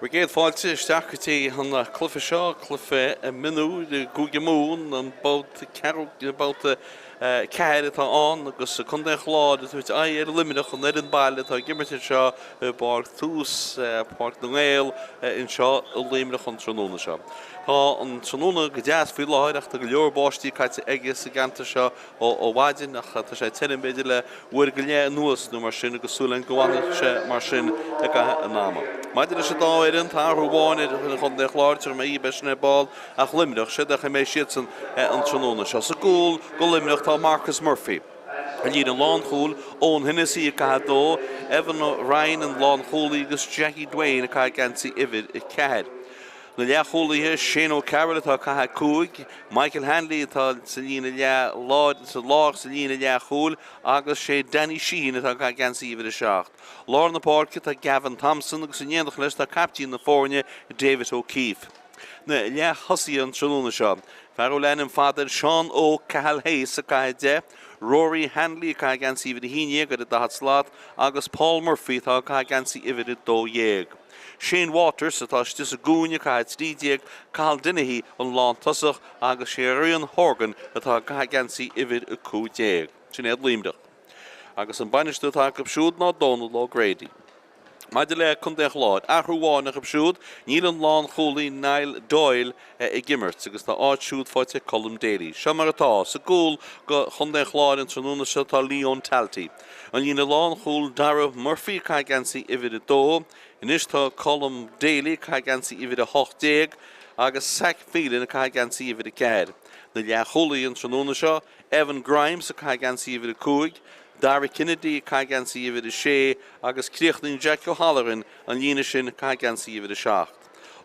Brigade fáilte isteachtaí an clufa seo, clufa Mionúr, Gúige Mún, an Babhta Babhta ceir atá an, agus chun den chlád tuairte ar Luimneach an an baile tá gimmerte seo Páirc tús, Páirc nGael in seo Luimneach an tróna seo. Tá an tróna go deas faoi láthir ach go leor báistí caiite aige sa ganta seo ó bhaidin ach tá sé teann beidir le bhuair go léir nuas nó mar sin agus súlainn go bhhaine sé mar sin ag an náma. Maidir sé dáirin tá rúbáine chun den chláir tar mé íbesna ball ach Luimneach sé de mé siad an tróna seo. Sa gúil go Luimneach tá Marcus Murphy. A líon an lán chúl ón Hennessy a caidó, Evan Ryan an lán chúlaí agus Jackie Dwayne a cai gansaí ivid i cead. Na le cholaithe Shane O'Carroll atá caithe cúig, Michael Hanley atá sa líana le láid sa lách sa líana le chúl agus sé Danny Sheehan atá cai gansaí ivid i seacht. Lár na Páirc tá Gavin Thompson agus in dhéanach leis tá captain na fórne David O'Keefe. Na le thosaí an tróna seo. Fearú lein an fadar Sean Ó Cathal Hayes a caide, Rory Hanley a cai gansaí ivid i híine go a dahad slát agus Paul Murphy tá cai gansaí ivid i dó dhéag. Shane Waters atá stis a gúine caiid stídiag Cathal Dinnehy an lán tosach agus sé Ryan Horgan atá cai gansaí ivid i cú déag. Sin éad Luimneach. Agus an bainisteú tá capsúd ná Donald O'Grady. Maidir le chun den chlád ahrúháin capsúd, níl an lán cholaí Niall Doyle i gimmert agus tá áitsúd fáilte Colm Daly. Se mar atá sa gúil go chun den chlád an tróna seo tá Leon Talty. An líon lán chúil Dara Murphy cai gansaí ivid i dó, inis tá Colm Daly cai gansaí ivid i 8 agus Zach Phelan a cai gansaí ivid i 4. Na le cholaí an tróna seo, Evan Grimes a cai gansaí ivid i 5, Dara Kennedy cai gansaí ivid i 6 agus Críochnú Jack O'Halloran an líana sin cai gansaí ivid i 7.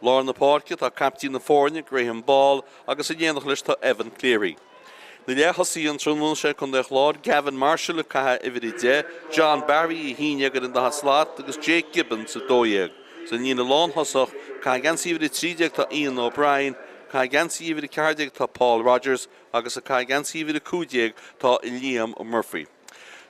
Lár na Páirc tá captain na fórne Graham Ball agus in dhéanach leis tá Evan Cleary. Na le thosaí an tróna sé chun de chlád Gavin Marshall a caithe ivid i 10, John Barry i híine go an dahad slát agus Jake Gibbons a 2. Sa líana lán thosach cai gansaí ivid i 30 tá Ian O'Brien, cai gansaí ivid i 40 tá Paul Rogers agus a cai gansaí ivid i 50 tá Liam Murphy.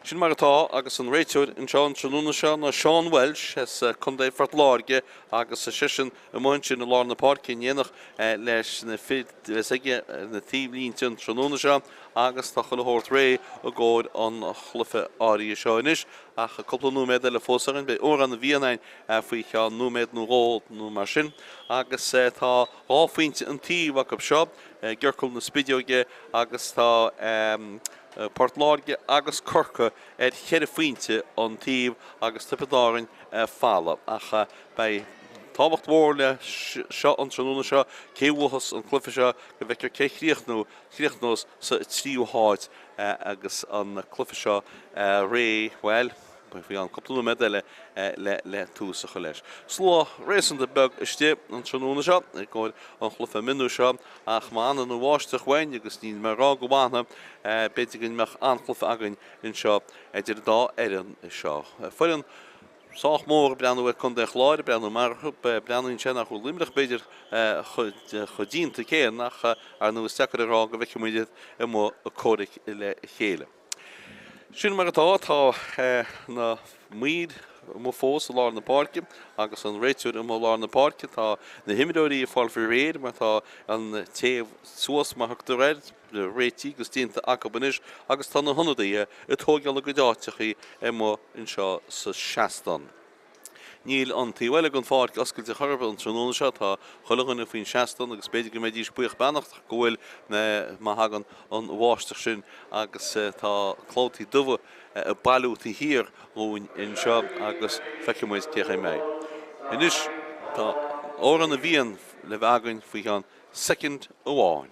Sin mar atá agus an réiteúd in Sean tróna seo na Sean Welsh is chun é fort láirge agus a sisin a muin sin na lár na Páirc in dhéanach leis na fid ige na tíomhlínte an tróna seo agus tá chula thuirt ré a ggóid an chlufa áirí seo inis ach a coppla núméid le fósarin be ó an na bhíanain faoi cheán núméid nó ró nó mar sin agus tá áfuointe an tíomh a seo ggheorcail na spidioige agus tá Port Láirge agus Corca chead faointe an tíomh agus tupadáin fála ach bei tábacht mhór le seo an tróna seo céhúchas an clufa seo go bheicear céchríochnós sa tríomháid agus an clufa seo ré bhil bhí an coppla meile le túsacha leis. Slá rééis de beg istí an tróna seo gáil an chlufa Mionúr seo ach má an nó bháiste chuin agus ní mar rá go bhana beidir gin meach an chlufa againn in seo idir dá éan seo. Fuireann Sách mór breanú chun de chláir breanú mar breanúin sin nach chu Luimneach beidir chodínta céan nach ar nó steachar rá go bheice muidir i mó a córic le chéile. Sin mar atá tá na míad mó fós lár na Páirc agus an réiteúd mó lár na Páirc tá na himimeóirí fáil fir réad mar tá an taobh suas marachtar réid réití gus tínta acabanis agus tá na honadaí i tógeal go dáteachí mó in seo sa seastan. Níl an tíhile an Páirc oscailte charbh an tróna seo tá chulaganna faoin seastan agus beidir go méid buoch beannacht gohfuil na hagan an bháisteach sin agus tá chlótaí dumha a bailútaí hir óin in seo agus feicimuid cécha mé. Inis tá ó an na bhíon le bheagainn faoi an second amháin.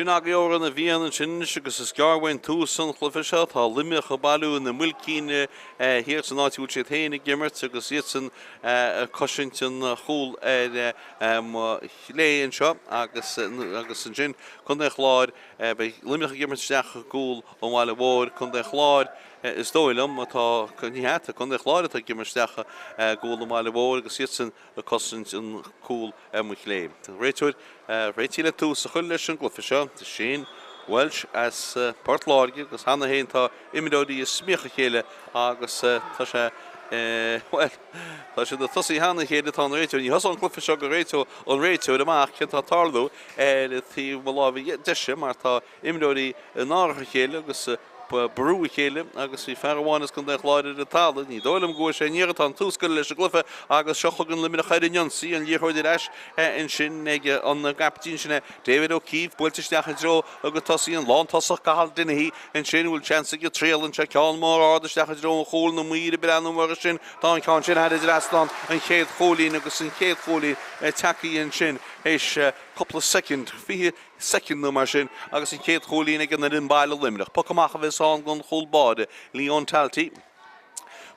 Sin agaíoran a bhíon an sin agus is garhain tús san chlufiise tá Limerick a bailú na mulcíne hir san áitiúil sé théana gimmert agus iad san cosint an chúl léon seo agus an sin chun é chláir Limerick a gimmert steach a gúil ó bháil bhór chun é chláir is dóilm atá chuníhéta chun é chláir atá gimmert steach a gúil ó bháil bhór agus iad san cosint an chúl mu léim. Réitúid réitíle tús a chuil leis an glufiise sin Welsh as Portláge agus hanna héin tá imidóí is smíocha chéile agus tá sé tá sé do tosaí hanna chéile tá réitú ní has an glufiise go réitú an réitú amach cin tá tarlú tí bhláhí deise mar tá imidóí náracha chéile agus brú chéile agus í ferhánas chun chláide de talda ní dóilm go sé níir an túscail leis a glufa agus seochagan limina chaidirionsaí an líorthid eis in sin an gaptín sinna David O'Keefe builteisteach an dro agus tosaí an lántasach gahal duine hí in sin bhfuil chance go tréalann se ceán mór áidirsteach an dro an chóil na míre breanú mar sin tá an ceán sin heidir Aslan an chéad chólín agus an chéad chólín takeí in sin éis couple of second no mar sin agus an chéad chólín ag an in baile Limerick. Pocamach a bheith an gon chólbáde Leon Talty.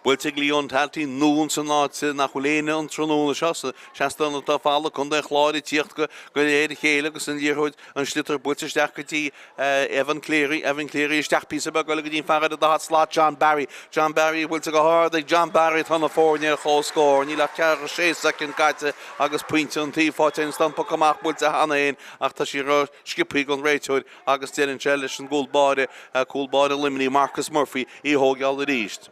Builtig Leon Talty nún san áte nach chuléine an tróna se seanstan tá fála chun é chláir tíocht go éidir chéile agus an díorthid an slitar builteisteach gotí Evan Clare isteach pí be go go dtíon farad a hat slát John Barry builte go háir ag John Barry tána fórne chó scór ní le cear 6 second gaite agus puinte an tí fáte stan pocamach builte hana éin ach tá sí skippaí an réitúid agus déann se leis an gúlbáde cúlbáde limní Marcus Murphy í thógeall a ríist.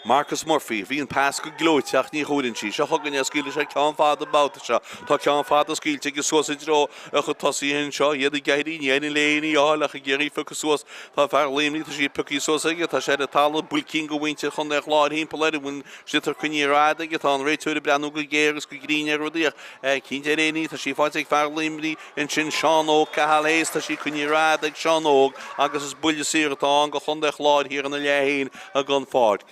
Marcus Murphy, hí an pass go glóiteach ní chuúinn sí, se thugann a scíile sé ceán fád a Babhta se, tá ceán fád a scíilte go suas dro a chu tosaí hin seo, iad a gaiirí níana léanaí áil a chu géirí fa go suas tá fear léimní tá sí pucí suas aige, tá sé a talla builcín go bhainte chun é chláir hín poleide bhain sitar chuní rád aige tá an réitúir breanú go géiras go gríine rudaíoch cínte réanaí tá sí fáid ag fear léimní in sin Seán Óg cahalléis tá sí chuní rád ag Seán Óg agus is buile siratá go chun é chláir hir an na léhéin a gan fád.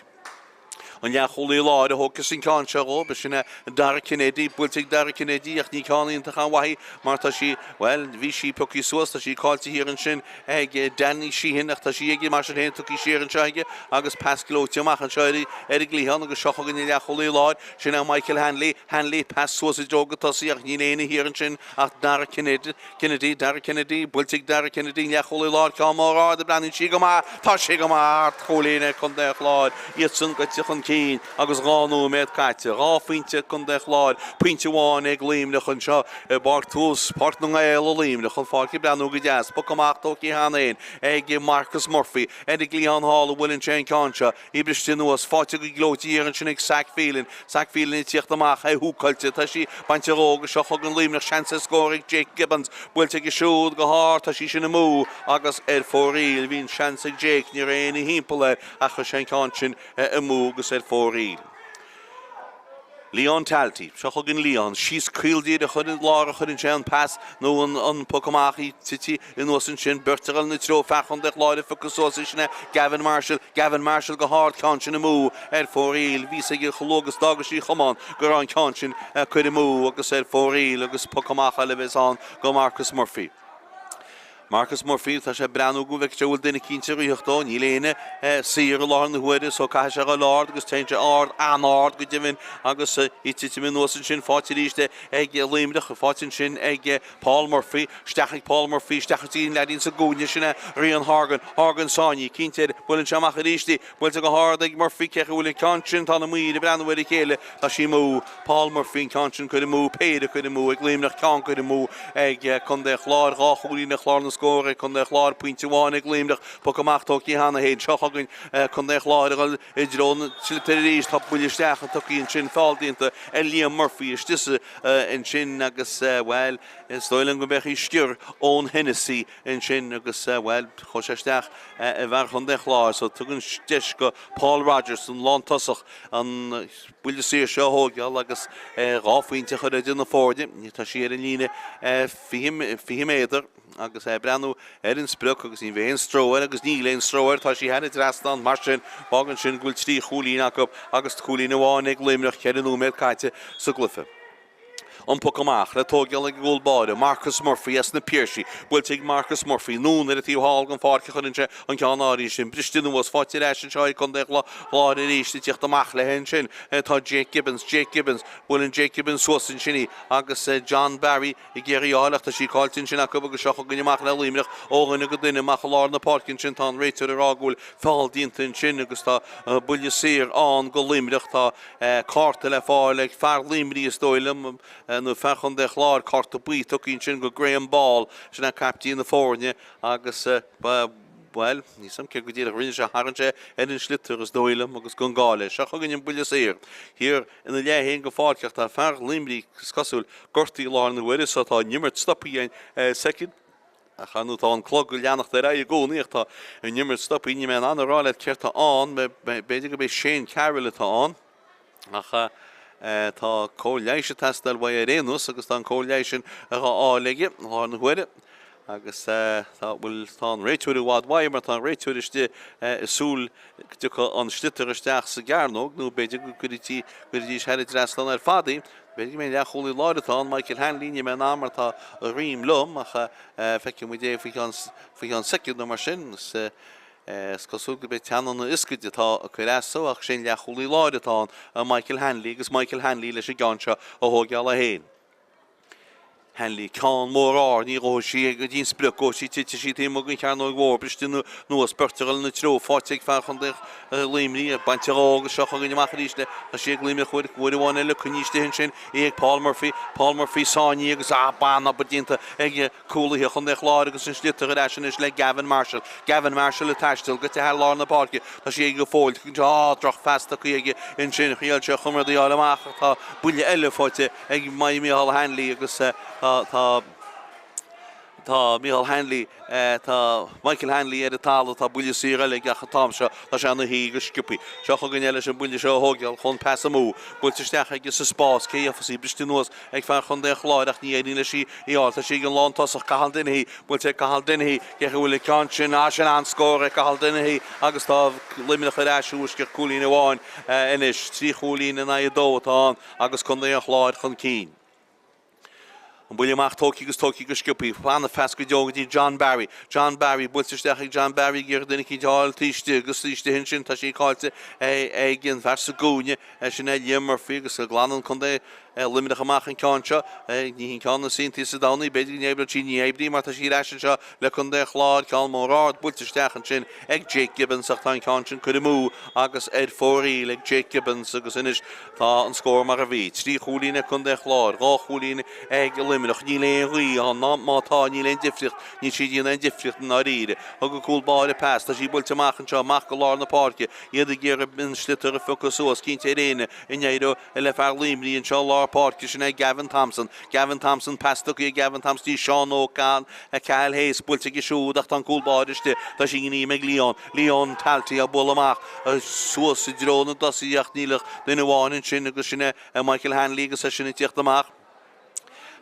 An ja cholí láide hógus sin cáin seó be sinna Dara Kennedy builtig Dara Kennedy ach ní cáíon tá wahí mar tá sí well bhí sí pucí suas tá sí cáilta hir an sin ag Danny síhin ach tá sí ag mar sin hen tuí séar an seige agus pasclóteach an seirí glíhan agus seochagan í le cholí láid sin Michael Hanley pass suas droga tosaí ach ní éana hir an sin ach Dara Kennedy builtig Dara Kennedy le cholí láid cá mórá de blanin sí go má tá sé go má cholíine chun de chláid iad sun go chun cín agus ránú méid caite ráfuinte chun de chláir puinte bháin ag Líimneach an seo bar tús part nGael a Líimneach chun fáci breanú go deas po amachtóí hanain ag Marcus Murphy ag Líon Hall bhfuiln sé cáse ibriste nuas fáte go glótíí an sin ag Sackfílin í tíocht amach é húcailte tá sí bainte róga seo chugan Líimneach seansa scóraigh Jake Gibbons bhfuilte go siúd go háir tá sí sin na mú agus fóríil hín seansa Jake ní réana hímpla a chu sé cáin sin a mú agus fóríil. Leon Talty, seochagan Leon, síos críldíad a chudin láir a chudin sé an pass nó an pocamachaí tití in os an sin bertegal na tro fechan de láide focusósa sinna Gavin Marshall go háir cáin sin na mú fóríil ví ige chológus dagus sí chomán gur an cáin sin chuid mú agus fóríil agus pocamacha le bheits an go Marcus Murphy. Marcus Murphy tá sé breanú go bheith teúil duine cínte íochtá ní léine sír láir na huiide so cai se go láir agus teinte áard anáard go dtiminn agus itimin nósan sin fáti ríiste ag Líimneach fátin sin ag Paul Murphy steach Paul Murphy steachtíín ledín sa gúne sinna Rian Hargan Sáni cínte bhfuiln seach a ríistí bhfuilte go háir ag Murphy cecha bhfuil cáin tá na muide breanúir chéile tá sí mú Paul Murphy cáin chuid mú péide chuid mú ag Líimneach cáin chuid mú ag chun de chláir ráchúí na chláir na scóra chun de chláir puinte bháin ag Líimneach po amachtóí hana héad seochagan chun de chláir i drón siltaríéis tá builisteach an tuíonn sin fáildínta Liam Murphy is tise in sin agus well is stoilin go bheith sciúr ón Hennessy in sin agus well choseisteach a bhar chun de chláir so tugann deis go Paul Rogers an lántasach an buile sé seógeal agus ráfuointe chud a duna fórde ní tá siar an líne fihiméidir agus breanú an spruch agus ní bhéon stróir agus ní léon stróir tá sí hena drastan mar sin bágan sin gúil tí cholín agus cholín bháin ag Líimneach ceanú méid caite sa glufa. an pokamach le tógeal ag gúlbáide Marcus Murphy as na Piercy bhfuil Marcus Murphy nún ar a tíú hall gan fáce chuinse an ceanáí sin bristú was fáte leis an seo chun de láir ríiste tíocht amach le hen sin tá Jake Gibbons bhfuil Jake Gibbons suasan sinní agus John Barry I géirí áileachta sí cáiltín sin a cubag go seach gneach le Limerick óganna go duine mach lár na pácinn sin tá réitear arágúil fáil díntain sin agus tá buile sír an go Limerick tá carta le fáil ag fear Limerick is dóilem nó fechan de chlár carta buí tucín sin go Graham Ball sin a captí na fórne agus well, ní sam ce go dtíad rinne se harante an slittar is dóilem agus go nGael seach gan buile sír. Hir ina léhéin go fáceach tá fear Limerick scosúil gortaí lár na bhuiire sa tá nimmert stoppaí second a chanú tá an clog go leannach de ra gcóíocht tá an nimmert stoppaí ní me an ráile ceirta an beidir go bé Shane Carroll atá an ach tá cóléise testal ba réús agus tá cóléis sin a áige lá na bhuiire agus bhfuil tá réitúir bhád bhaim mar tá réitúiriste súl an slittar isteach sa gearnóg nó beidir go gurítí head dreaslan ar fadaí beidir mé le cholí láidatá Michael Hanlíine me námar tá a rím lom ach feice mu dé fi an siciú mar sin Scosú go be teanna iscuide tá a chuireasú ach sin le cholí láidatá a Michael Hanley agus Michael Hanley leis a gáinse a thógeal a héin. Hanley can mór ní go sí go dín spluco sí tite sí té mo cean bhór bristú nó spurteil na tró fáteigh fechan de Limerick a banteágus seach an gneach ríiste a sé Limerick chuir bhháinna le chuníiste hin sin ag Paul Murphy sáí agus banna badínta ag coolathe chun de chláir agus an slittar a sin is le Gavin Marshall le taistil go te lá na parke tá sé go fóil droch festa chu ige in sin chiail se chumar í áach tá buile eile fáte ag mai Michael Hanley agus tá Michael Hanley tá Michael Hanley ar a tála tá buile síra le gacha tamse tá se na hí go sciúpi seach gan eile an buile seo thógeal chun pesamú builteisteach ag sa spás cé afasí bristú nuas ag fear chun de chláireach ní éí le sí íáilta sí an lántasach cahal duine builte cahal duine ge bhfuil cean sin á sin anscóir cahal duine agus tá Limerick aráisiúis gur cúlín bháin inis trí cholín na dótáin agus chun de chláir chun cín. An buile amach tóí go sciúpi fanna fes go deogadtí John Barry builteisteach John Barry gur duine dáil tíiste agus tíiste hin sin tá sí cáilte ag gin versa gúne sin Murphy agus a glanán chun dé Limerick amach an ceanse ní hín ceanna sintí sa dánaí beidir nébre tí éibrí mar tá sí reisin seo le chun de chláir ceall mórrád builteisteach an sin ag Jake Gibbons ach tá an cean sin chuir mú agus fóí le Jake Gibbons agus inis tá an scór mar a bhí trí cholína chun de chláir rá cholína ag Limerick ní le rí an ná mátá ní le difricht ní si díana an difricht na ríide a go cúlbáide pass tá sí builte amach an seo amach go lár na páce iad a ggéir bin slittar a focusúas cinnte réine in éidir le fear Limerick an seo lár páce sin ag Gavin Thompson pastoí Gavin Thompson tí Sean O'Can a Kyle Hayes builte go siúdach an cúlbáideiste tá sí gní meag Leon taltaí a bul amach a suas i dróna dosíocht nílach duine bháin sin agus sinne Michael Hanley agus a sinna tíocht amach.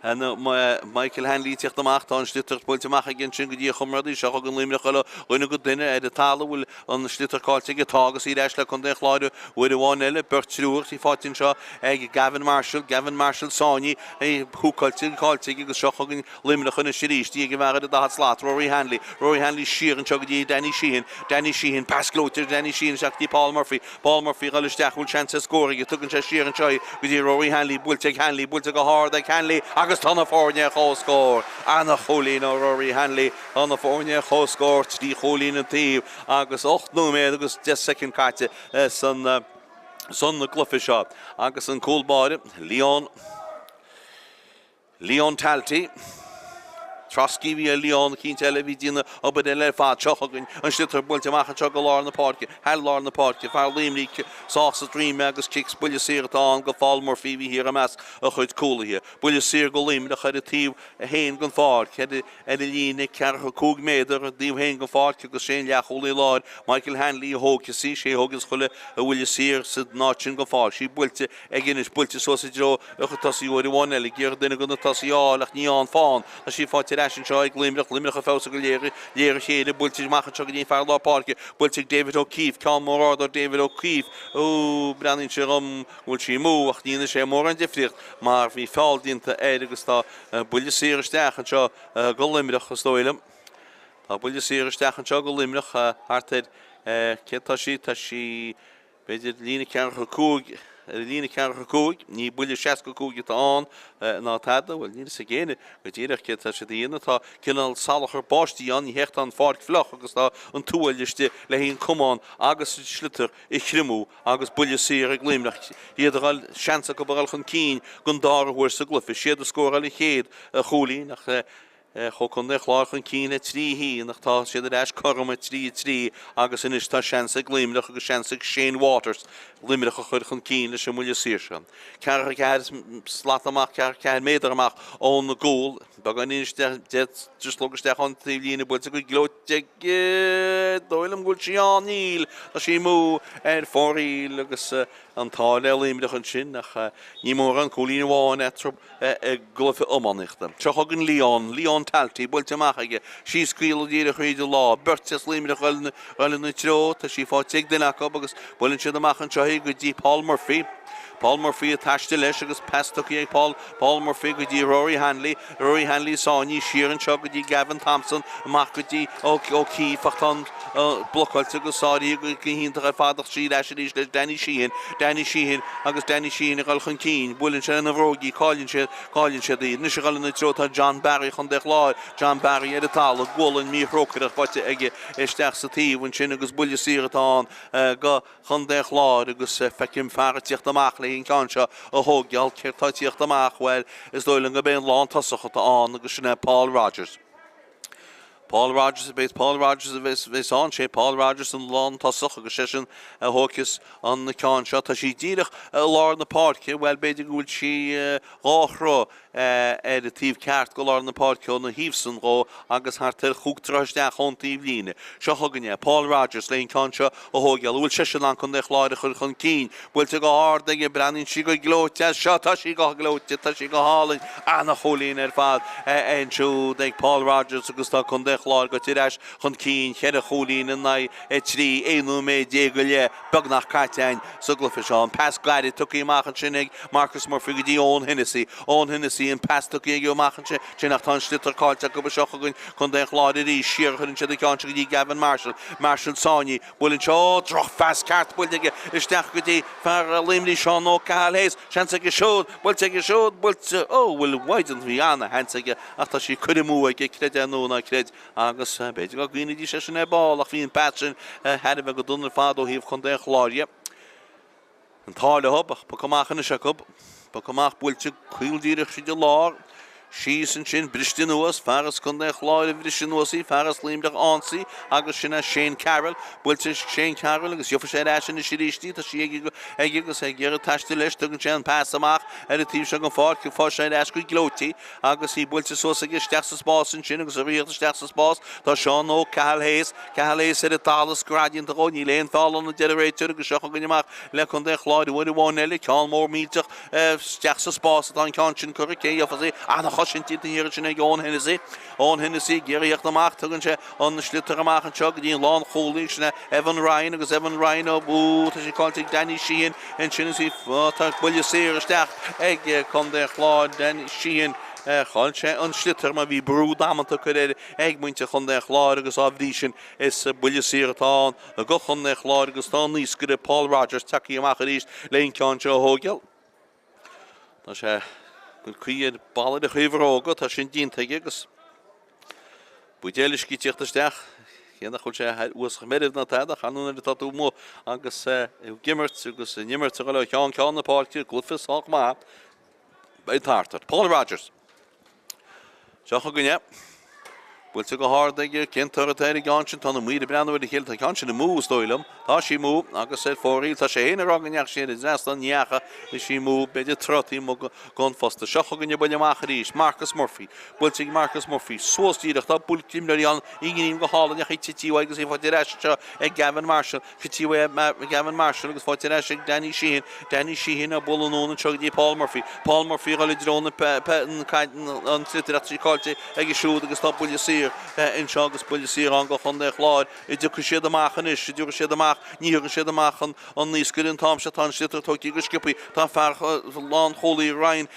Michael Hanley tíocht amach tá an slittar builte amach gin sin go dtí chumradí seach an Limerick chuine go duine a tála bhfuil an slittar cáilte go tágus í leis le chun de chláide bhuiir bháin eile bertrúcht í fátin seo ag Gavin Marshall sáí thuúcailte agus seach an Limerick chuna siríistí go bhar a dá slát Rory Hanley siar an seo go dtí Danny Sheehan pasglótir Danny Sheehan seach tí Paul Murphy gáilisteach bhfuil chance scóraí tugann sé siar an seo go dtí Rory Hanley builte go hard ag Hanley agus tána fórne chóscór anna cholín ó Rory Hanley tána fórne chóscór tí cholín an tíomh agus 8 nóméad agus 10 second caite san na clufa seo agus an cúlbáide Leon Talty Trosky vi Leon cínte eile bhí dína obair eile fád seochagann an slittar builte amach an seo go lár na páce head lár na páce fear Limerick sása tríime agus kicks buile síirtá go Paul Murphy bhí hir a meas a chuid cúlathe buile sír go Limerick chuir a tíomh a héin gon fád chead a lína cearcha 2 méadar a díomh héin gon fád agus sé le cholí láir Michael Hanley a hócasí sé hógas chuile a bhfuil sír sa náin go fád sí builte ag inis builte sosa dro a chu tasí bhfuir bháin eile ggéir duine go na tasíáach ní an fáin a sí fáte fashion show Limerick a fása go léir chéile builteach machchan seo go dtí fear lá Páirc builteach David O'Keefe Ceann mór David O'Keefe ó breann sé bhfuil sí mú ach díana sé mór an difriocht mar bhí fáil dínta agus tá buile síiristeach an seo go Limerick as dóilem tá buile síiristeach an seo go Limerick hartaid tá sí beidir lína cearcha cúig lína cearcha cúig ní buile 60 cúig an ná tada bhfuil ní sa géine go dtíireach tá sé dtíana tá cinál salachar báistí an í hecht an Páirc floch agus tá an túailiste le híon cumán agus slitar I chrimú agus buile sír ag Limerick iad gáil seansa go bagal chun cín gon dáhuair sa glufa siad a scóráil I chéad a choulí nach chun de chláir chun cíine trí hí nach tá siad a eis chorma trí agus inis tá seansa ag Limerick agus seansa Shane Waters Limerick a chur chun cíine sem muile sír sem. Cearcha cead slat amach cead méadar amach ón na gúil bag an inis just logisteach an tí lína builte go glóte dóilm gúil sí an níl a sí mú fóríl agus an táile Limerick an sin nach ní mór an cúlína bháin etrop glufa omanichta. Seochagan Leon talti builte amach aige sí scríal díire chuide lá Burtis Limerick gáil na tro tá sí fá teag denach agus builin siad amach an seoí go dtí Paul Murphy a taiste leis agus pestoí ag Paul Murphy go dtí Rory Hanley sáinní siaran seo go dtí Gavin Thompson amach go dtí O'Keefe ach tá blocáilte agus sáí go hínta a fádach sí leis leis Danny Sheehan agus Danny Sheehan a gáil chun cín builin sé na bhrógaí cáilinn sé dí ní sé gáil na trotá John Barry chun de láir John Barry ar a tal a ggólann mí hrócaach baite ige isteach sa tíomhann sin agus buile síratán go chun de láir agus fecim feartíocht amach le hín ceann seo a thógeal ceirtátíocht amach well is dóilean go béon lán tasachta an agus sinna Paul Rogers a bit Paul Rogers a bheits an sé Paul Rogers an lán tasach agus sé sin a hócas an na ceann seo tá sí díireach lár na Páirce well beidir gúil sí rárá a tíomh ceart go lár na Páirce na híomhsan rá agus hartar chuúgtráisteach chun tíomh líne. Seo thuganne Paul Rogers leon ceann seo a thógeal bhfuil sé sin an chun de chláir a chur chun cín bhfuilte go ard ige breann sí go glóte seo tá sí go glóte tá sí go hálainn anna cholín ar fad ansú ag Paul Rogers agus tá chun de chláir go tíreis chun cín chead a cholín in na trí éonú mé dé go le beagnach caitein sa glufa seán pas gaiide tuí amach an sinnig Marcus Murphy go dtí ón Hennessy an pas tuí ag amach an sin nach tá slitar cáilte go seocha gon chun de chláir í siar chun siad ceann go dtí Gavin Marshall sáinní bhfuiln seo droch fas ceart builte isteach go dtí fear Limerick seán nó cahalhééis seansa go seód builte bhfuil waidan bhí anna hensaige ach tá sí chuimú ag creid anúna creid agus beidir go gcuine dí sé sin ball ach bhíon patsin head bheith go dúnar fád ó híomh chun de chláire an táile hub ba cumachchan na seacub ba cumach builte chuildíireach si de lár sí san sin bristin nuas fearras chun de chláir bristin nuasí fearras Limerick ansaí agus sinna Shane Carroll builte Shane Carroll agus jofa sé eis na siríistí tá sí agus ag ggéar taiste leis tugann sé an pás amach ar a tíomh se go fád go fá sé eis go glótaí agus í builte sosa ige steach sa spás san sin agus a riíocht steach sa spás tá seán ó cahalhééis ar a talas gradíon a ní léon fáil an na generator agus seocha gonneach le chun de chláir bhfuil bháin eile ceán mór míteach steach sa spás an ceann sin chuir cé a sé anna chosintí hir sin ag An Hennessy géiríocht amach tugann sé an slitar amach an seo go dtíon lán cholín sinna Evan Ryan ó bú tá sé cáilte Danny Sheehan an sin sí tá buile séir isteach ag chun de chláir Danny Sheehan cháil sé an slitar má bhí brú damananta chu ag muinte chun de chláir agus ábhrí sin is buile séirtá a go chun de chláir agus tá níos go Paul Rogers takeí amach a ríist leon ceann seo thógeal. Tá sé cuiad ballad a chuomhróga tá sin dínta agus buidéiles cí tíochttasteach chéanana chuil sé uasach méidir na taide chaúna de tatú mó agus gimmert agus nimmert a le ceán na Páirce glufis ách má Fátharta. Paul Rogers. Seocha gunne builte go hádaige Craobh ganchin tan muide brandhfuir de chéil ganchin na mú stoilm tá sí mú agus sé fóí tá sé héana raganneach sé zestan neacha is sí mú beidir trotí mo gon fosta seochaganne buileach ríis Marcus Murphy builte Marcus Murphy sóstíireach tá bultim leán ingin go hálan neach títíha agus é fáidir eiste ag Gavin Marshall títíha Gavin Marshall agus fáidir eiste Danny Sheehan a bolón an tugdí Paul Murphy gáil drón an titir trí cáilte ag siúd agus tá buile sír in seo agus buile sír an go chun de chláir I dúcha siad amachchan is dúcha siad amach níorgan siad amachchan an níos goinn tám se tá sitar tóí go skipaí tá fear lán cholí Ryan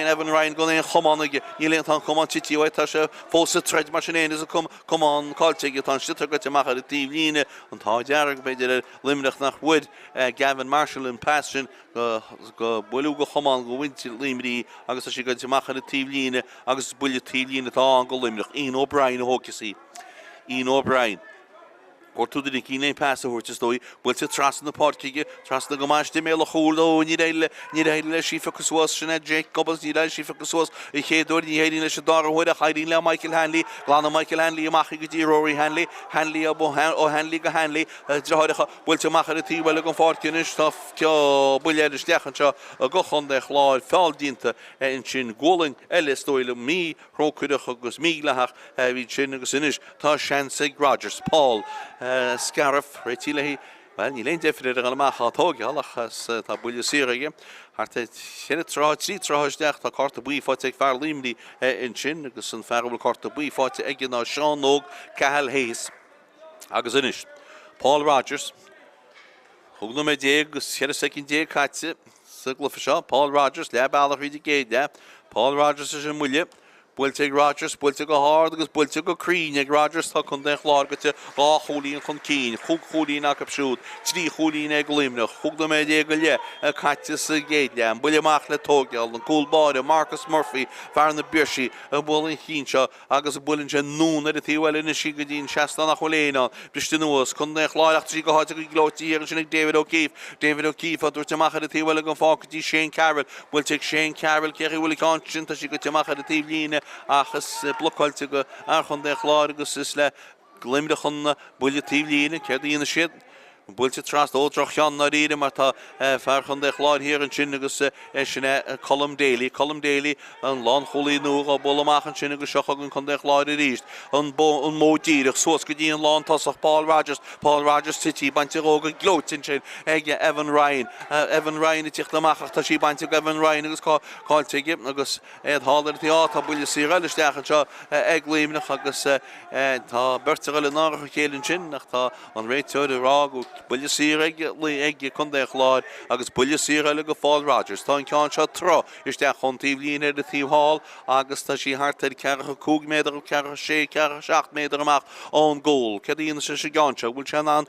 Evan Ryan go éon chománaige í léon tá comán títíha tá se fósa treid mar sin éana is a comán cáilte tá sitar go amach a tíh líine an tá dearag beidir Limerick nach bhuid Gavin Marshall in passion go buú go chomán go winti Limerick agus sé go amach a tíh líine agus buile tíh líine tá an go Limerick Ian O'Brien a hócasí Ian O'Brien Or to the Nikine pass over to Stoy, will to trust in the podkig, trust the Gomash de Melo Holo, Nidale, she focus was, Jeanette Jacobs, Nidale, she focus was, a head or the heading Shadar, with a hiding La Michael Hanley, Glana Michael Hanley, Machigi, Rory Hanley, Hanley, Abohan, or Hanley, Hanley, Johada, will to Machati, well, looking for Kinish stuff, Bulliard, Stachancha, a Gohon de Chlad, Faldinta, and Chin, Golling, Ellis, Doyle, me, Rokudagus, Miglahach, having Chinnish, Tashan, Sig Rogers, Paul. Scarf, Retilehi, well, you ain't definitely on a machatógi, Allahas, Tabulia Sirige, Hartet, Trahosdach, the Carta Bui, Fotek Far Limdi in Chin, Gus and Farrell Carta Bui, Fotek Egina, Sean Nog, Cahal Hayes, Agazinish, Paul Rogers, Hugnum Dieg, Sierra Second Dieg, Katze, Sigla Fisher, Paul Rogers, Lab Alahidi Gate, Paul Rogers is in William. Builte Rogers, builte go hard agus builte go Crean ag Rogers tá chun den chlár go te á cholín chun cín, chug cholín ach absúd, trí cholín ag Limerick, chug do méid ag le a caite sa géile, buile mach le tógeal, an Coolbáide, Marcus Murphy, fear na Birsi, a builin cínseo, agus a builin se nún ar a tíhil ina sí go dín seasta nach choléna, briste nuas, chun den chlár ach trí go háte go glótí ar sin ag David O'Keefe, a dúirte mach ar a tíhil ag an fácatí Shane Carroll, builte Shane Carroll, ceir bhfuil cáin tá sí go teach ar a tíh líne, achas blokhoilte go archon de Chlár agus is le Limerick chun buile tíh líine, ceir díana siad. Builte trast ódrachan na ríide mar tá fearchan de Chlár hir an sin agus sinna Colm Daly an lán cholí nó a bolamachchan sin agus seochagan chun de Chlár I ríist an módíireach suas go dtíon lán tasach Paul Rogers tití bainte óga glótin sin ag Evan Ryan I tíocht amachach tá sí bainte Evan Ryan agus cáilte gip agus hálar tí tá buile sí reileisteachchan seo ag Limerick agus tá berteile nácha chéann sin nach tá an réiteir rág buile sír ag chun de Chlár agus buile sír eile go Paul Rogers tá an ceann seo tro isteach chun tíh líon ar a tíomháil agus tá sí hart ar cearcha 2 méadar cearcha 6 cearcha 7 méadar amach ón gól ce dtíana se gáinse bhfuil se an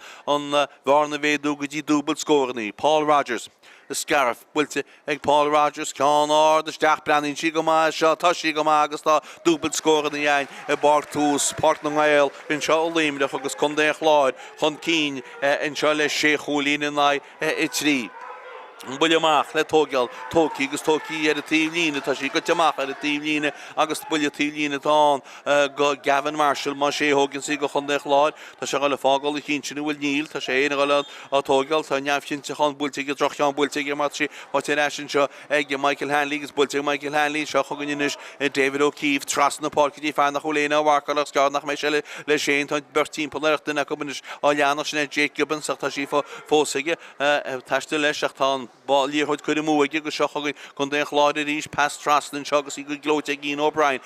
bharna bhéadú go dtí dúbal scóraní Paul Rogers the Scarf, builte ag Paul Rogers, ceann ár, steach breanin sí go má seo, tá sí go má agus tá dúbal scóra na dhéin I bar tús, Páirc nGael, in seo Limerick agus chun de Chlár, chun cín in seo le 6 cholín in I trí. Buile amach le tógeal, tóci agus tóci ar a tíh líne, tá sí go teach ar a tíh líne agus buile tíh líne tá go Gavin Marshall má sé hógann sí go chun de Chlár, tá sé le fágáil I cín sin bhfuil níl, tá sé éana gáil á tógeal, tá neamhcinn chun builte go drochán builte mar sí páte sin seo ag Michael Hanley agus builte Michael Hanley seo chugan inis David O'Keefe, tras na páircí fear nach choléna bharcaach scar nach mé se le sé tá bertín poleachta na cubanis á leanach sin Jake Gibbons tá sí fósaige taiste leis ach tá líorthid chuir múige go seochagan chun den Chlár a ríis pas traslan seo agus go glóte ag Ian O'Brien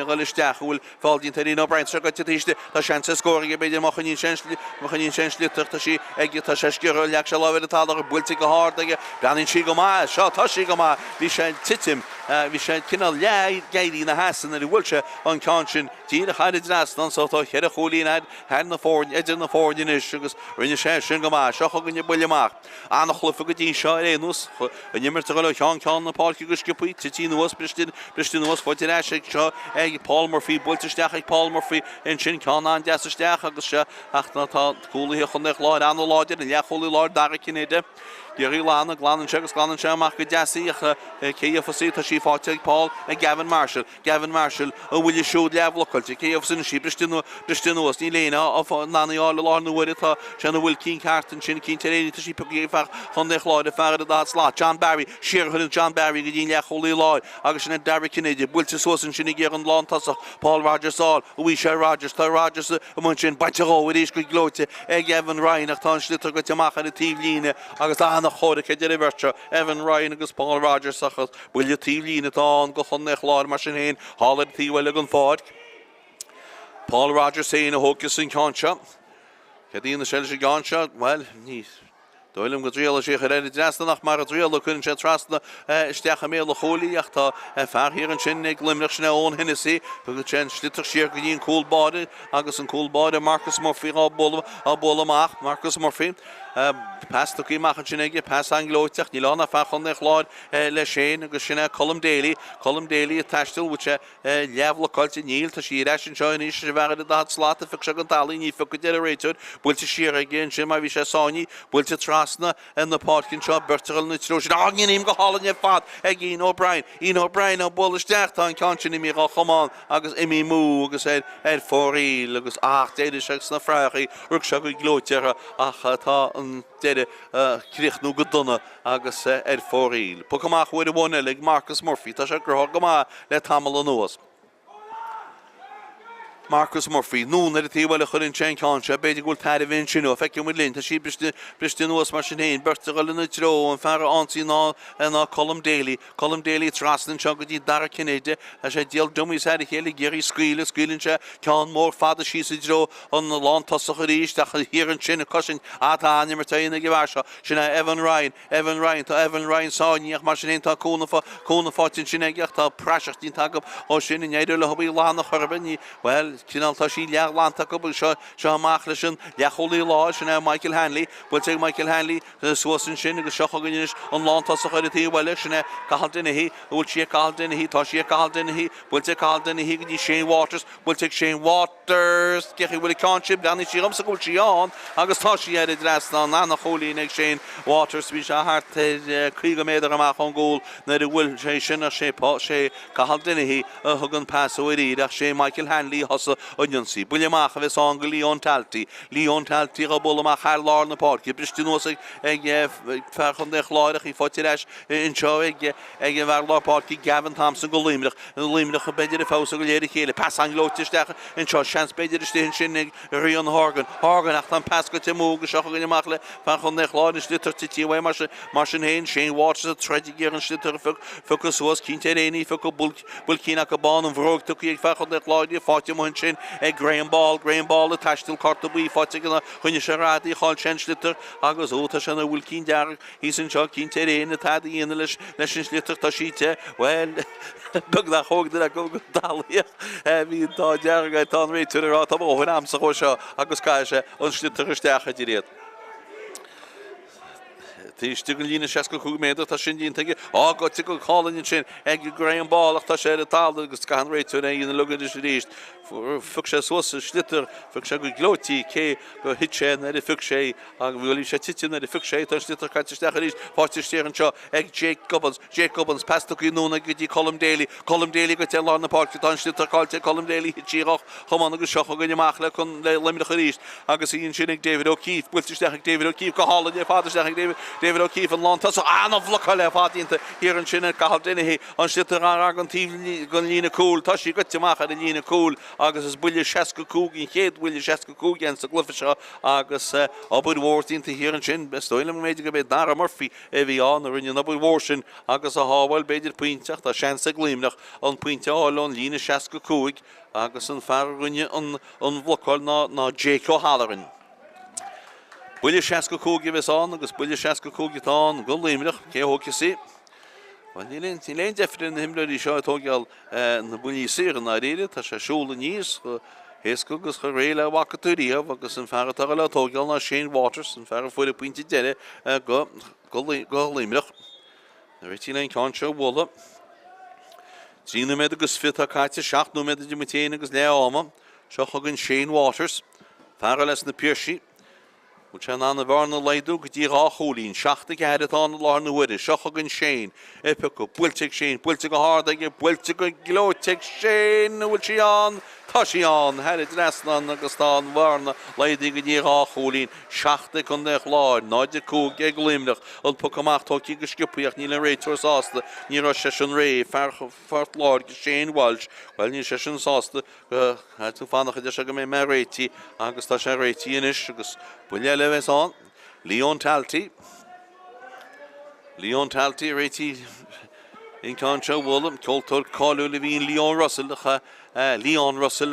a gáilisteach bhfuil fáildín Ian O'Brien tre go tíiste tá seansa scóraige beidir mochanín sensliteach tá sí ag tá sé sciúr leach se láhir a tála builte go háir aige breanin sí go má seo tá sí go má bhí sé titim bhí sé cinál gaiirí na hasan ar bhfuil se an ceann sin tíad a chaide draslan so tá chead a cholín head na fórne idir na fórne is agus rinne sé sin go má seochagan buile amach annach chlufa go dtí seo réús a nimmer go le ceann na páirci go scipaí tití nuas bristin nuas fáilte eise seo ag Paul Murphy builteisteach ag Paul Murphy in sin ceann an deasaisteach agus se ach na tá colaí chun de Chlár an láidir in leacholí lár daga cinnéide Gary Lana, Glan and Shamach, Jassy, Kay of Sita, she fought Paul, and Gavin Marshall, oh, will you show the local, Kay of Sin, she Bristino, Nilena, of Nani all along the way, Shanna will King Carton, Shin King Terrain, she put on the Claude, the Father of that slot, John Barry, Sheerhood, John Barry, Gina, Holy Lord, Augustin and Derrick Kennedy, Wilton Sauce and Shinniger and Lawn Tosser, Paul Rogers, all, we share Rogers, Rogers, Munchin, Batero, with Ish Glote, Evan Ryan, a ton schlitter, got Yamaha, the TV, Augustana Hode, Kederiverture, Evan Ryan, Agus Paul Rogers, Suckers, will you TV it on, go on the Claude machine, Holland T. Welligan Ford. Paul Rogers saying a hocus in Concha. Cadine the Shelsh Goncha, well, he's. Doilem go driel sé gered drasta nach mar driel lo kunnen trasta stecha mele holi achta far hier en sin Limerick snel on Hennessy go chen slitter sheer gin cool body agus en cool body Marcus Murphy abol maach Marcus Murphy pass to ki machen sinige pass angloitach ni lana fa gon Chlár le Shane agus sinna Colm Daly tastel which level culture Neil to she ration join is var dat slot for Chagantali ni for generator will to sheer again shema vi sani will to trasna and the parking shop vertical nutrition agin im go hall in fat again O'Brien a bullish dacht on conscience mi go come on agus imi mu agus said for agus 8 de seks na fragi ruksha go gloter ach ta dede kriegt nu gedonne agus for Pokamach with one like Marcus Murphy ta gro goma let hamel nos Marcus Murphy, noon at the table of Hurling Chain Concha, Betty Gould had a venture, affecting with Lint, she Bristol was machine, Bertha in the Joe, and Farah Auntie and our Colm Daly, Trust and Chuggy, Dara Kennedy, as I deal dummies had a hilly Gary squealing, Con more father she's a Joe on the lawn toss of Harish, that here and chin a cushion, Ata and Yamatain the Gavasha, Shina Evan Ryan saw Yak machine to Kona Fortune Shinagata, Prasha in Tagap, or Shin and Yadul Hobby Lana Herbani, well. Kinal Tashi Yak Lantakab, Shahamachlishan, Yaholi Lodge, and Michael Hanley. We'll take Michael Hanley, the Swasin Shin, the Shahoginish, on Lantasahati, Wellish, Kahaldenihi, we'll check Kahaldenihi, Toshi Kahaldenihi, we'll take Kahaldenihi, Shane Waters, we'll take Shane Waters, Getting with a conchip, Danny Shiramsakuchion, August Toshi had it last on Nana Holy next Shane Waters, which are hard Kriga made a Ramachon goal, Ned Will Shin or Shea Pot, Shea Kahaldenihi, a Hugan Pass away, Shane Michael Hanley, Onionsi, Bulimach of his on Leon Talty, Robolama, Harlar in the park, Bristinos, Farhon de Chlár, he fought in Chow, Varlar Parky, Gavin Thompson, Limerick, and Limerick, Beddy the Fouse of Gale, passing low to Stach, and Chow Chance Beddy the Station, Rion Horgan, after Pasco Temu, Shocking in Machle, Farhon de Chlár, and Schlitter Titi, Martian Hain, Shane Waters, Tragic and Schlitter, Focus was Quinterani, Foco Bulkina Cabon, and Vrogue took Farhon de Chlár, Fatima. Graham Ball, the Tashtil Cortaby, Fatigana, Hunisharati, Holchen Schlitter, Agos Otashana, Wilkin Dar, he's in Jokin Terrain, the Taddy in the Nation Schlitter Tashita. Well, Bug that hog that I go Dalia, heavy Dodger, I turn right to the Rotabo, when I'm Sahosha, Agos Kasha, on Schlitter Stachadiet. The Stiglina Shasko who made the Tashin take it. Oh, got to go calling in chin. Egg Graham Ball, Tasha the Tal, the scan rate today in the Luggage released for Fuksha Sauce, Schlitter, Fuksha Gloti, K, go Hitchen, and the Fukshay, Willie Shatitin, and the Fukshay, Schlitter Catchstaris, Fortister and Shaw, Egg Jacobans, Pastoki Nuna, Giddy, Colm Daly, got tell on the park to Schlitter, Colm Daly, Hitchirach, Homan, Shocking Machla, on the Limerick released. Agassi and Shinnick, David O'Keefe, Wiltshire David O'Keefe, Cahall, and your father's David O'Keefe and Lantas, and of Local party into here in Shinnick, Kahaldenihi, on Schlitter Aragon TV, Gunlina Cool, Toshi got to Macha, and Lina Cool. Agus is Willie Shaska Coogie, Kate Willie Shaska Coogie against the Glyphishire, Agus Abud Wart into here and Chin, best oil made a bit Dara Murphy, Evian, or in your Abud Warshin, Agus a Howell, Bedid Pointer, the Chance of Limerick, on Pointer all on Lina Shaska Coogie, Agus and Farrunia on Vocal, not Jake O'Halloran. Willie Shaska Coogie is on, Agus Willie Shaska Coogie on, good Limerick, K. Hokisi. Well, he leaned different in him that he shot Togal and the Bully Seer and I did it, as a shoulder knees. His cook is Harela Wakaturi, Vakas and Fátharta Togal, and Shane Waters, and Farah for the pointed jelly, go Limerick. The Richie Concha Walla. Gina Medigus Fit a Katia Shach, no Medigimatin, Iomána, Shohogan Shane Waters, Farah less in the Piercy. Muchan an bharna leidú go dtí gá cholín, seachta cead an lá na huidir, seochagan Shane, Epico, builteag Shane, builteag go hádaige, builteag go glóteag Shane, bhfuil sí an, tá sí an, head dresnan agus tá an bharna leidí go dtí gá cholín, seachta chun de chláir, náide cúg ag Luimneach, an pocamach tóí go sciúpaíoch ní le réitúir sásta, ní ra sé sin ré, fart láir go Shane Walsh, well ní sé sin sásta, tú fannach de se go mé réití, agus tá sé réití inis, agus buile leves on, Leon Talty, réití in Concho Wollum, Coltor Colú le bhíon Leon Russell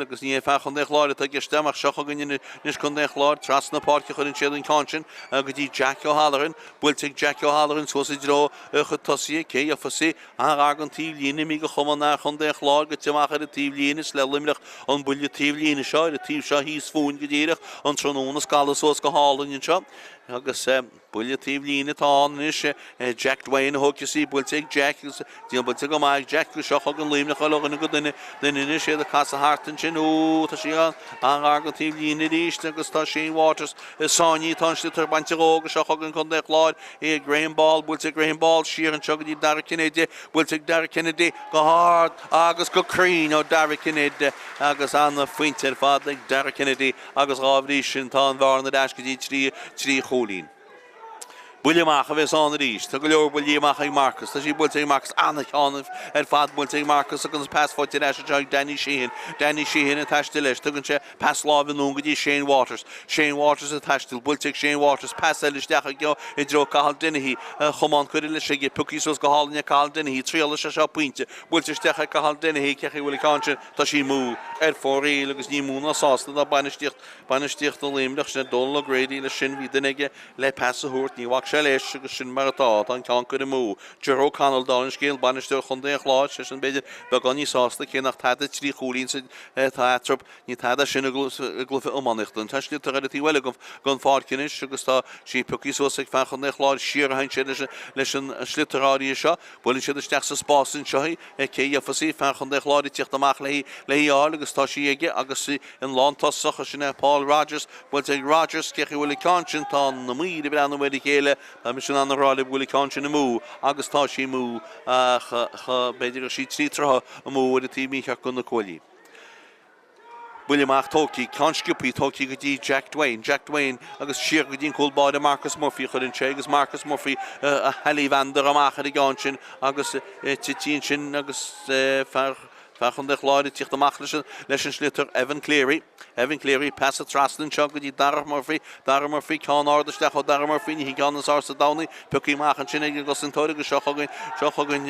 agus ní fechan de chláir a gestemach seochagan níos chun de chláir tras na páirce chun siad in Conchin agus dtí Jack O'Halloran, builteag Jack O'Halloran sosa dro chud tosaí cé a fosí an agan tíomhlíine mí go chuman nach chun de chláir go teach ar a tíomhlíine le Limerick an buile tíomhlíine seo a tíomh seo híos fún go ddíireach an tróna scala sós go hálainn seo agus buile tíomhlíine tá is Jack Dwayne thugja sí builteag Jack dí builteag go maith Jack go seochagan Luimneach a logan go duine is the Casa Harton sin ó tá sí an agan tíomhlíine ríist agus tá Shane Waters sáinní tá slitar bainte óga seochagan chun de chláir Graham Ball builteag Graham Ball siar an teagad í Dara Kennedy builteag Dara Kennedy go hard agus go crín ó Dara Kennedy agus anna faointe fad le Dara Kennedy agus rábhrí sin tá an bhar na deis go dtí trí cholín. Builteach a bheits an ríist, tá go leor builteach ag Marcus, tá sí builteag Marcus anna cheann fad builteag Marcus agus pass fáilte leis teag Danny Sheehan a taistil leis, tugann sé pass lábh an go dtí Shane Waters a taistil, builteag Shane Waters, pass eiles deach go I dro cahal duine chumán chuir le sé pucí sos go hálainne cahal duine tríala se seo puinte, builteag deach cahal duine cecha bhfuil cáin tá sí mú fórí agus ní múna sásta a bainisteocht na Limneach sin dul Grady le sin bhí duine le pass a thuirt níhhaach leis agus sin mar atá an cean go mú. Joe O'Connell dá an scéal banisteir chun de chláir sé sin beidir be gan ní sásta cénach taide trí cholín tátrop ní taide sin glufa umanichtan. Tá slí tar tí bhile gan fácinis agus tá sí pucí sósaigh fechan de chláir siar hain sé leis an slitaráí seo, bhfuil siad isteach sa spásin seoí cé a fasí fechan de chláir tíocht amach leíáil agus tá sí aige agus an lántasach a sinna Paul Rogers, bhfuil ag Rogers cecha bhfuil cáin tá na míad brenn bhfuil chéile mis an rála bhfuil cáin na mú agus tá sí mú beidir sí trítra a mú a tííach gon na cóilí. Builteach tóí cánsciúpaí tóí go dtí Jack Dwayne agus siar go dtín cóilbáid a Marcus Murphy chun sé agus Marcus Murphy a helí vandar amach a gáin sin agus títín sin agus Fechan de chláir tíocht amach leis an slitar Evan Cleary, pass a traslan seo go dtí Dara Murphy ceán ádasteach ó Dara Murphy hí gan as ása dánaí pucí machchan sin agus an tóir agus seochagan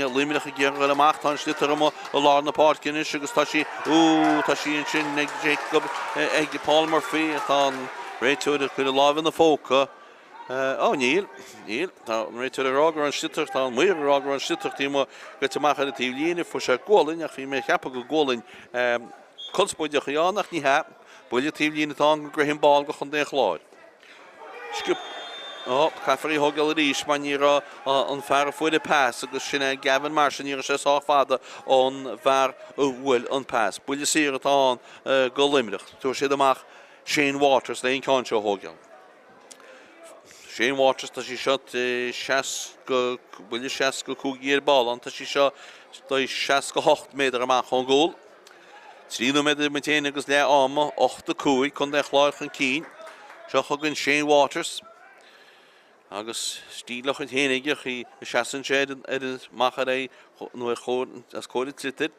Luimneach a ggéar amach tá slitar am ó lá na páircinis agus tá sí sin ag Jacob ag Paul Murphy tá réitúir chuir lábh na fóca. Níl, tá réitúir rágur an slitar tá muir rágur an slitar tíma go teach a tíomhlíine fu sé ggólainn a chi mé cheappa go ggólainn conspóideachánach ní he, buile tíomhlíine tá go Graham Ball go chun de chláir. Sciúp Cafarí hogal ríis man ní an fear fuide pass agus sinna Gavin Marshall ní sé á fada an bhar bhfuil an pass. Buile sí atá go Limerick, tú siad amach Shane Waters le cáin seo hogal. Shane Waters tá sí seo buile 60 go cúgéir ball an tá sí seo 68 méadar amach an gól. Tríú méidir téine agus le ama 8-2 chun de chláir chun cín. Seo chugann Shane Waters agus stílach an héanaige í seaan séad machar é nó as cóir tritir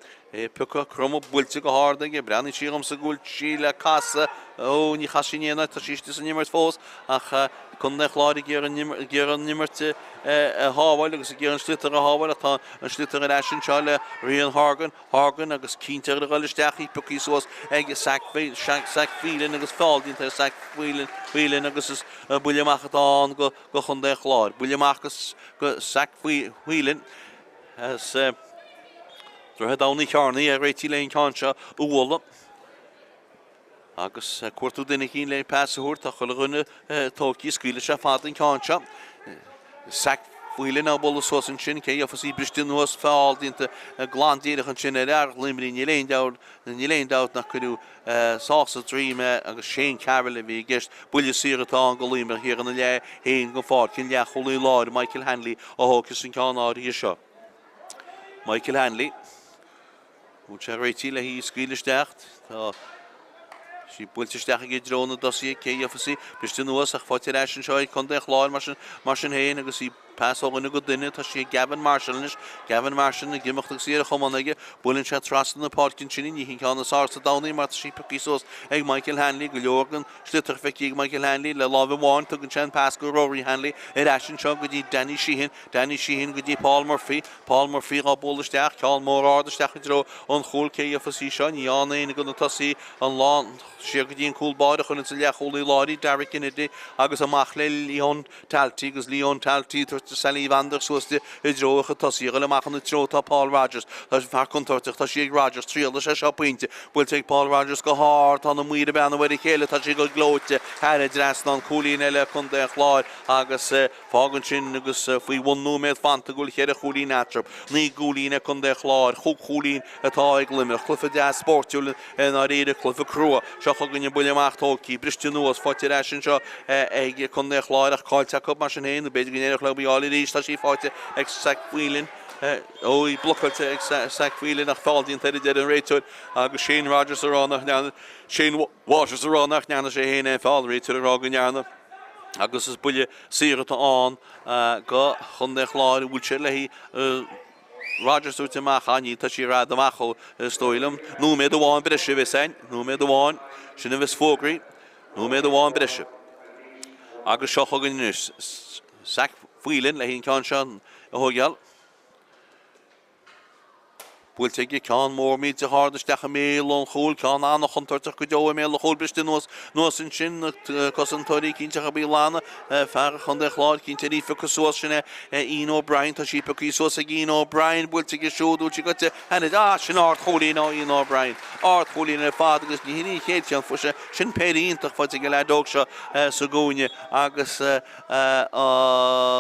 pucha crumma builte go hádaige breanna síam sa gúil sí le casa ní chaisinéna tá síiste san nimmert fós ach chun de chláir ggéar an nimmerte hábhail agus ggéar an slitar a hábhail atá an slitar a leisin seo le rion Hargan agus cíntear a gáilisteach í pucí sós ag sacfhílinn agus fáildínta sacfhílinn agus is buileach atá go chun de chláir. Buileach go sacfhílinn Dre dánaí chearnaí a réití leon cáin seo bhla agus cuairtú duine cín le pass a thuirt a chula runne tóí scuile se fad an cáin seo. Bhuiile ná bolas sos an sin cé afasí bristin nuas fáil dínta glándíireach an sin ar limrí ní léon dáut nach chuú sása tríime agus sé Carol a bhí gist buile siratá an go líime hir an le héon go fád cin le cholú láir Michael Hanley óthgus an ceán áirí seo. Michael Hanley út sé réití le hí scríleisteacht tá sí builteisteach a dróna dosí cé afasí bristin nuas ach fáte leis an seo chun de chláir mar sin héin agus í Páirc go duine tá sé Gavin Marshall na gimachach sí a chomanige bulinn se trastan na páircin sin ní hín ceanna sásta dánaí mar sí picísos ag Michael Hanley go leorgan slitar feici Michael Hanley le lábháin tugann sin Páirc go Rory Hanley ar aisin seo go dtí Danny Sheehan go dtí Paul Murphy á bólisteach ceáil mór ádasteach dro an chúil cé afasí seo ní ána go na tosaí an lán sé go dtíon cúlbáide chun sa le cholú láirí Derek Kennedy agus amach le Leon Talty agus Leon Talty Sally Vander soiste I drocha tosí le machchan na trotá Paul Rogers tá far contorteach tá sé Rogers tríal se seo pointe bhfuil te Paul Rogers go háart an muide bena bhfuir chéile tá sé go glóite head dreasna an cholín eile chun de chláir agus fágan sin agus faoi bhú méid fanta gúil chéad a cholín atrap ní gúlína chun de chláir chug cholín atá ag Limerick clufa de Spórtúil na réide clufa Craobh seo chuganne buile amachtóí briste nuas fáte sin seo ag chun de chláir ach cáilte go mar sin héin beidir gnéireach le bíála ríéis tá sí fáte ag sacmhuilinn í blocailte ag sacmhuilinn nach fáildíonn teidir de an réiteúil agus Shane Rogers aránach Shane Waters aránach neanna sé héana fáil réiteúil ará go neanna agus is buile siratá an go chun de chláir bhúil sé le hí Rogers út amach aní tá sí rád amach ó stoilm nó méad amháin breise bheitsein nó méad amháin sinna bheits fógraí nó méad amháin breise agus seo chugan innis sacmhuilinn le hín ceann seán a thugeal bhfuil teige ceann mór míid a hádasteach a méil an chúil ceann annach chuntarteach go deo méil a chúil briste nuas an sin cos an toirí cínteach a bí lána fear chun de chláir cínte rífa cosúas sinna Ian O'Brien tá sí pecí suas ag Ian O'Brien bhfuil teige siúdú tí gote hena sin árt cholín á Ian O'Brien árt cholín ar fád agus ní hinní chéad ceann fuise sin péiríonnach fáte go ledóg seo sa gúine agus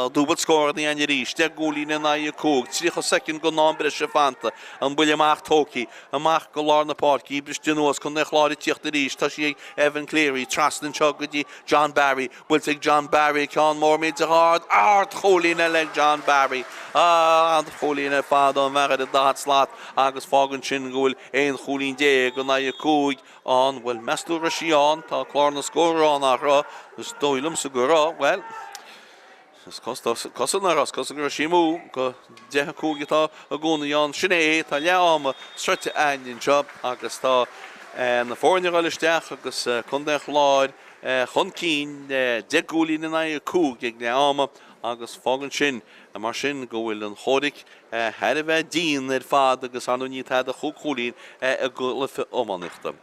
dúbal scóir ní aine ríis de gúlína na i cúg trícha second go ná breise fanta an buile amach tóci amach go lár na páircí briste nuas chun de chláir tíocht a ríis tá sí ag Evan Cleary trastan seo go dtí John Barry bhfuil ag John Barry ceann mór méid a hád árt cholína le John Barry an cholína fád an bhar a dad slát agus fágan sin ghfuil éon cholín dé go na i cúg an bhfuil meú a síán tá chlár na scórán nachrá gus dóilm sa go rá well Cosan arás cosan gur simú go dethe cúgatá a gúnaíán sinné tá leama strute ainin job agus tá na fórneáilisteach agus chun de chláir chun cín de gúlína na a cúg ag leama agus fágan sin a mar sin go bhfuil an chóric head a bheith dín ar fád agus anú ní a chucholín a go le ómanachta.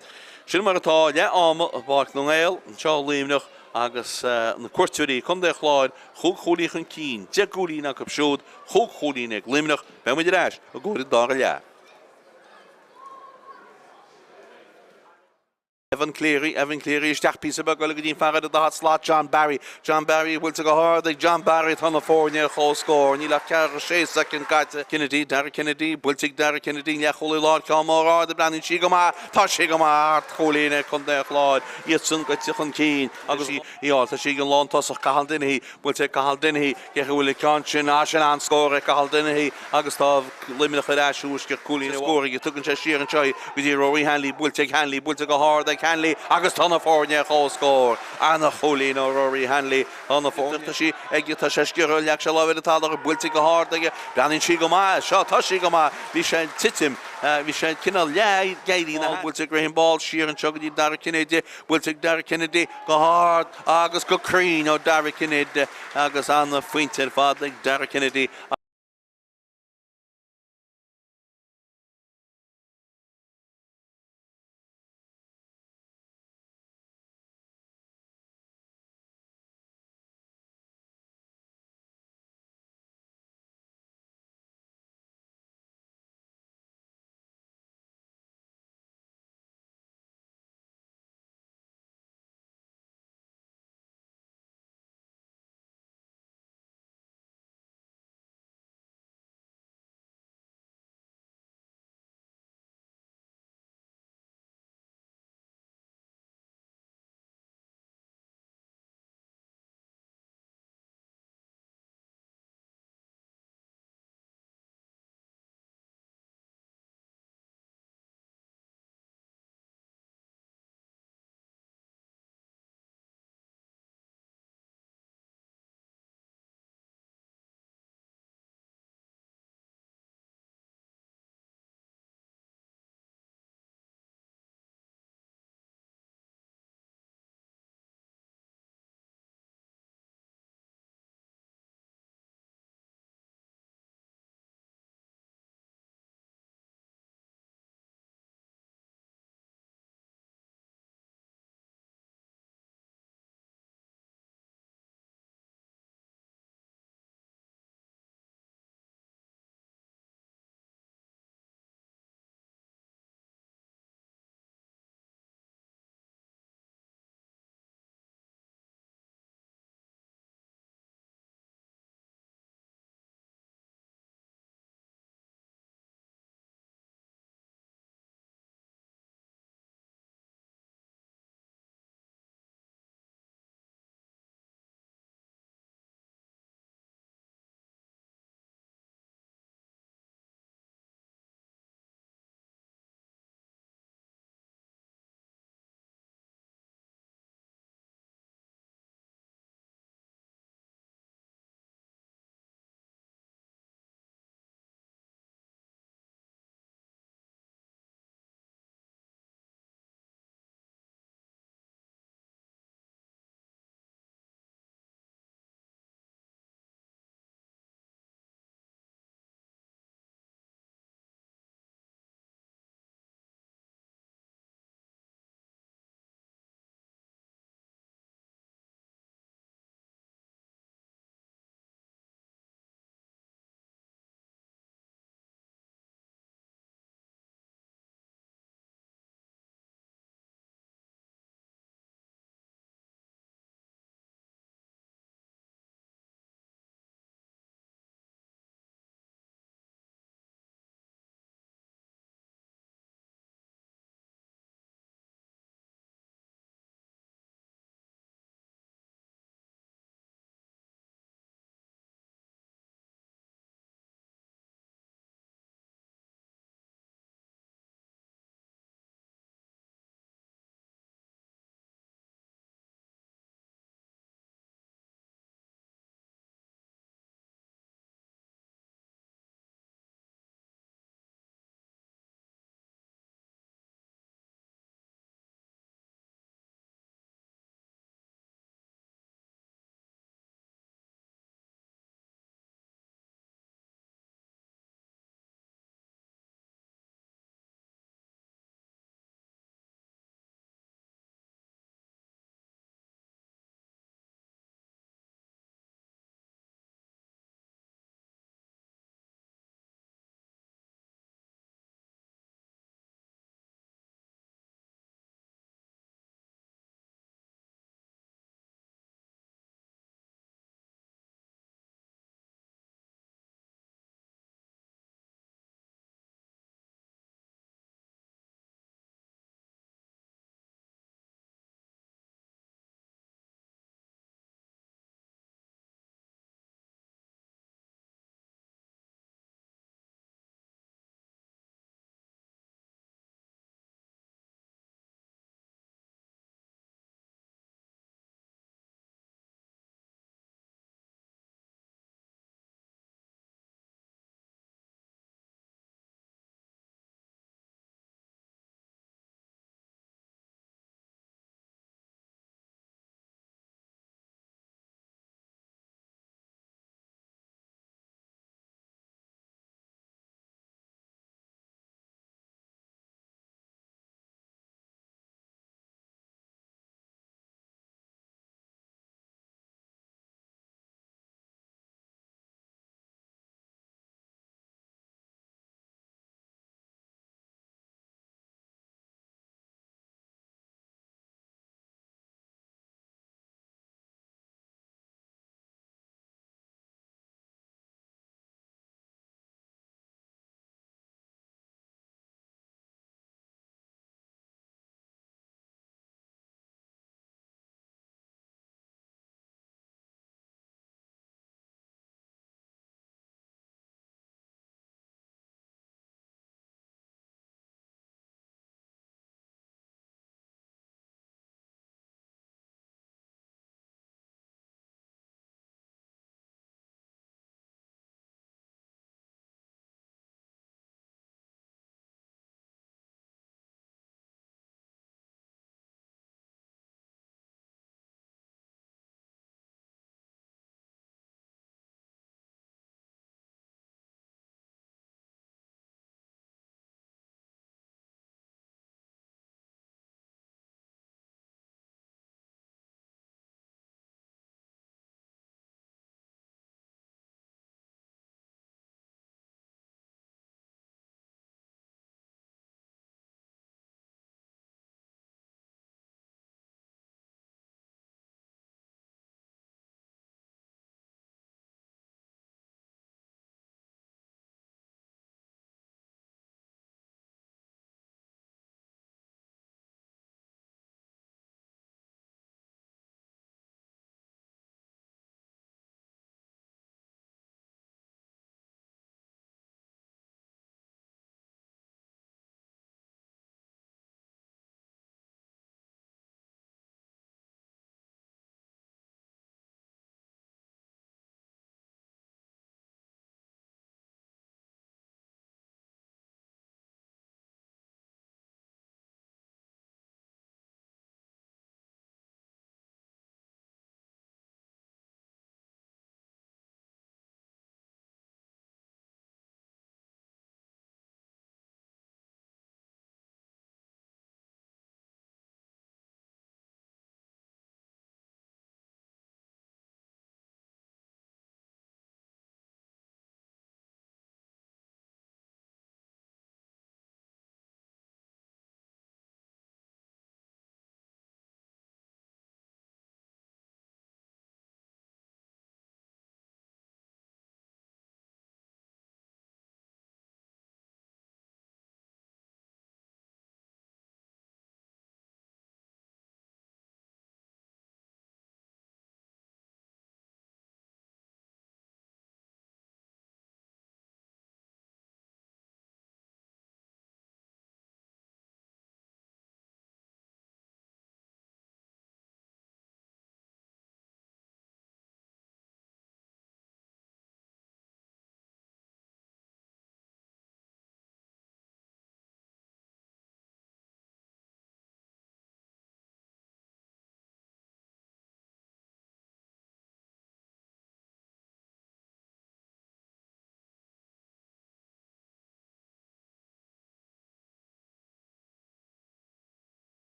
Sin mar atá leama a bhacht nGael an seo Luimneach agus na cuairtúirí chun de chláir chug cholíach an cín de gúlín a cupsúd chug cholín ag Luimneach be muidir eis a gcóir dá le. Evan Cleary is deach pí a go le dín farad a dá slát John Barry bhfuil a go hád ag John Barry tána fórne cho scór ní le cear 6 second gaite Kennedy Derek Kennedy bhfuil Derek Kennedy le cholú láir ceá mórrád a brenin si go má tá si go má cholína chun de chláir iad sun go tuchan cín agus íá tá si an lán tosach cahal duine bhfuil cahal duine ge bhfuil cean sin á sin an scóir cahal duine agus tá Luimneach a eisiúis gur cholína scóir tugann sé siar an seo go dtí Rory Hanley bhfuil a go hád Hanley agus tána fórne cho scór anna cholín ó Rory Hanley anna fórne sí ag tá sé sciúil leag se láhfuil atá ar builte go hád aige breann si go má seo tá si go má bhí sé titim bhí sé cinál le gaiirí na bhfuil Graham Ball siar an segadí Derek Kennedy bhfuil Derek Kennedy go hád agus go crín ó Derek Kennedy agus anna faointe fád ag Derek Kennedy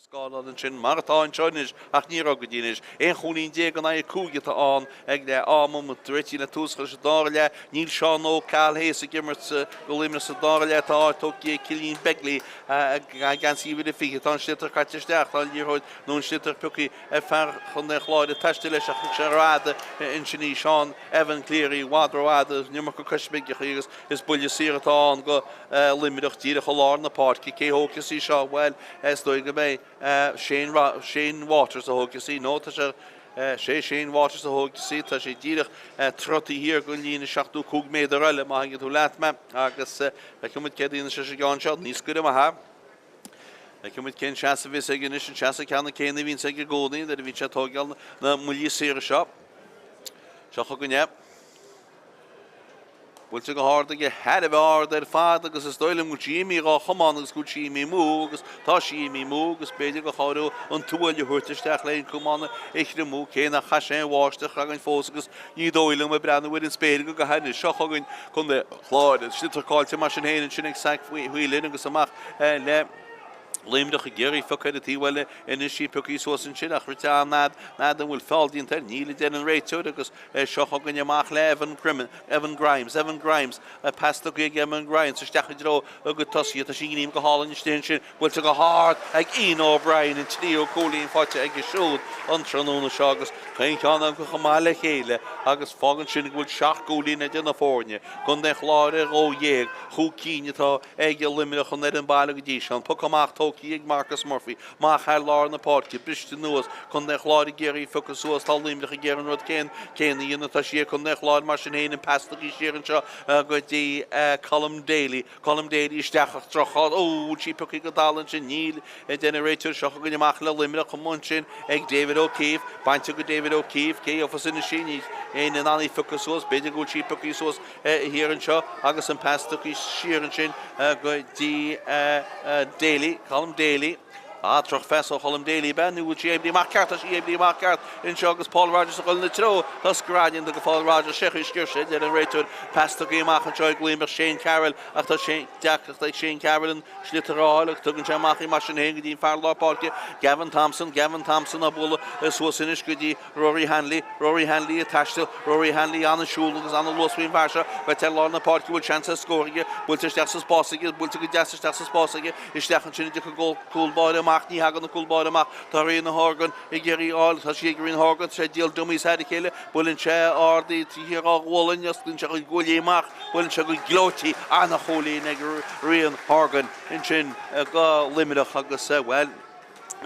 Scáil an sin maratáin seinis ach ní agadinis ein chunín dé an a cúgata an ag le ámam drití na túscha se dáile níl seán ó cáil hééis a gimmert go limna sa dáile tá tóí cilín begli gan síhid a fi an slitar caiisteach an líróid nó slitar puci fer chun chláide teiste leis a se ráda in sinní seán Evan Cleary wadráda nimar go cosbeigech agus is bulle siratá an go limideach tíre choláir na páirci cé hógus í seo bhfuil dói go mé Shane Waters a hógus í nó tá sé Shane Waters a hógus í tá sé díirech trotaí hir go lína 7 méadar eile má hangad tú leat me agus cumid cédaína se gáin seo níos go a ha. Cumid cén seasa bhís ag inis an seasa ceanna céna bhín ag gcónaí de bhín se tógeal na mullí séir seo. Seo go ne. Bhfuilte go háda go headh áard ar fad agus is dóilm go tíimi á chomán agus go tíimi mú agus tá síimi mú agus beidir go cháú an túil thuirteisteach leon cumána éichre mú céna chaisé bháisteach a an fós agus ní dóilm a brenn bhfuil in spéir go headne seo chugann chun de chláir slitarcáilte mar sin héanaan sin ag saichuiilinn agus amach le Luimneach a géirí focaid a tíhile ina sí puí sosan sin ach rite nád an bhfuil fáildíon tar níla den an réiteú agus seo gan amach le Evan Grimes a pasta go Evan Grimes sa stechadró a go tosí a síním go hálan stéin sin bhfuilte go hád ag O'Brien in trío cólíon fáte ag siúd an tróna seo agus chuin ceanna go chamáile chéile agus fágan sin bhfuil 7 gólína dena fórne chun de chláir ó dhéag chu cínetá ag Luimneach an an bailile go ddí seán poach tóí ag Marcus Murphy má chair lár na páirci briste nuas chun de chláir géirí focus suas tá Luimneach a ggéan rud céna dhéana tá sé chun de chláir mar sin héana pasta í séan seo go dtí Colm Daly isteach trochad ó tí puí go dálan sin níl denna réiteú seo go amach le Luimneach chu mun sin ag David O'Keefe bainte go David O'Keefe cé ofas ina sin in an aní focus suas beidir go tí puí suas hir an seo agus an pasta í séan sin go dtí Daly Colm Daly troch fes ó Colm Daly ben nu GAA markart as GAA markart in agus Paul Rogers a golna tro tas gradin de Paul Rogers Sheikh skirse den réitur pasta go amach an joig Limer Shane Carroll ach tá Shane Carroll slitteráach tugann sé amach mar sin hé dín far lápáke Gavin Thompson a bula suasinis go dí Rory Hanley a tastel Rory Hanley an siúl agus an loswin varsa be tell lá na parki bhfuil chance scoring bhfuil steach spásige bhfuil go de steach spásige is stechan sin de go coolbáide ní hagan na coolbáide amach tá réon na hágan i ggéirí áil tá sé gurín hágan sé díal dumís head chéile bhfuiln sé ádaí tíhir á bhláin just se go ggóléach bhfuiln se go glótí anna cholín ag réon hágan in sin go Luimneach agus well